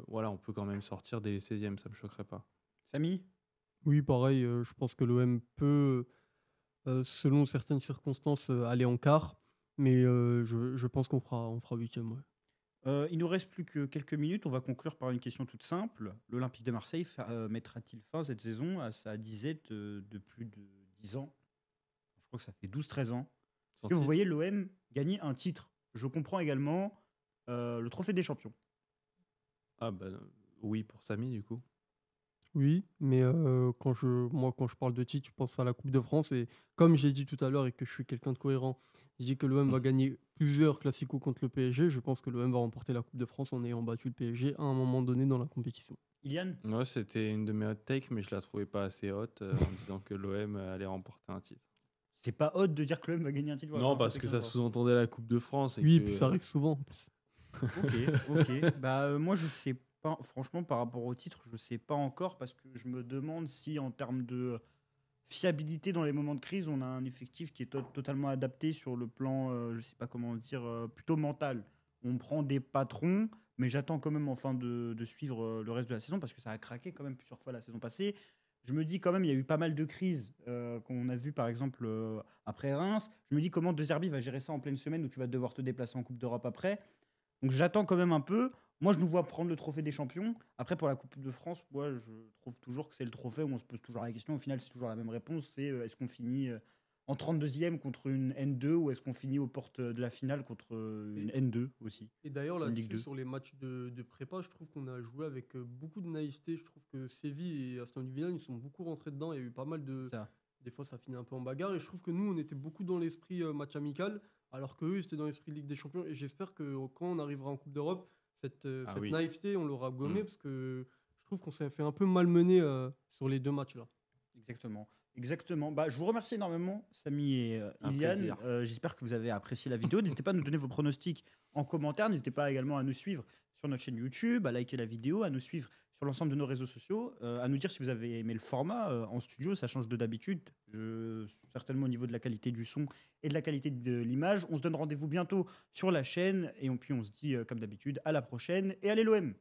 voilà, on peut quand même sortir des 16e, ça me choquerait pas. Samy ? Oui, pareil, je pense que l'OM peut, selon certaines circonstances, aller en quart, mais je pense qu'on fera 8e. Ouais. Il nous reste plus que quelques minutes. On va conclure par une question toute simple. L'Olympique de Marseille mettra-t-il fin cette saison à sa disette de plus de 10 ans? Je crois que ça fait 12-13 ans. Est-ce que vous voyez l'OM gagner un titre? Je comprends également le trophée des champions. Ah bah oui, pour Samy du coup. Oui, mais quand je parle de titre, je pense à la Coupe de France. Et comme j'ai dit tout à l'heure et que je suis quelqu'un de cohérent, je dis que l'OM va gagner plusieurs classicos contre le PSG. Je pense que l'OM va remporter la Coupe de France en ayant battu le PSG à un moment donné dans la compétition. Iliane ? Ouais, c'était une de mes hot takes, mais je la trouvais pas assez haute en disant que l'OM allait remporter un titre. C'est pas hot de dire que l'OM va gagner un titre? Non, parce que ça sous-entendait la Coupe de France. Oui, et puis ça arrive souvent en plus. Ok. Moi, je sais pas. Franchement, par rapport au titre, je sais pas encore parce que je me demande si, en termes de fiabilité dans les moments de crise, on a un effectif qui est totalement adapté sur le plan, je sais pas comment dire, plutôt mental. On prend des patrons, mais j'attends quand même enfin de suivre le reste de la saison parce que ça a craqué quand même plusieurs fois la saison passée. Je me dis quand même, il y a eu pas mal de crises qu'on a vu par exemple après Reims. Je me dis comment De Zerbi va gérer ça en pleine semaine où tu vas devoir te déplacer en Coupe d'Europe après. Donc j'attends quand même un peu. Moi, je nous vois prendre le trophée des champions. Après, pour la Coupe de France, moi, je trouve toujours que c'est le trophée où on se pose toujours la question. Au final, c'est toujours la même réponse. C'est est-ce qu'on finit en 32e contre une N2 ou est-ce qu'on finit aux portes de la finale contre une N2 aussi? Et d'ailleurs, là-dessus, sur les matchs de prépa, je trouve qu'on a joué avec beaucoup de naïveté. Je trouve que Séville et Aston Villa, ils sont beaucoup rentrés dedans. Il y a eu pas mal de... Des fois, ça finit un peu en bagarre. Et je trouve que nous, on était beaucoup dans l'esprit match amical, alors qu'eux, ils étaient dans l'esprit Ligue des Champions. Et j'espère que quand on arrivera en Coupe d'Europe, cette naïveté, on l'aura gommée, parce que je trouve qu'on s'est fait un peu malmener sur les 2 matchs là. Exactement. Exactement. Bah, je vous remercie énormément, Samy et Un Iliane. plaisir. J'espère que vous avez apprécié la vidéo. N'hésitez pas à nous donner vos pronostics en commentaire. N'hésitez pas également à nous suivre sur notre chaîne YouTube, à liker la vidéo, à nous suivre sur l'ensemble de nos réseaux sociaux, à nous dire si vous avez aimé le format en studio. Ça change de d'habitude, certainement au niveau de la qualité du son et de la qualité de l'image. On se donne rendez-vous bientôt sur la chaîne et puis on se dit, comme d'habitude, à la prochaine et allez l'OM!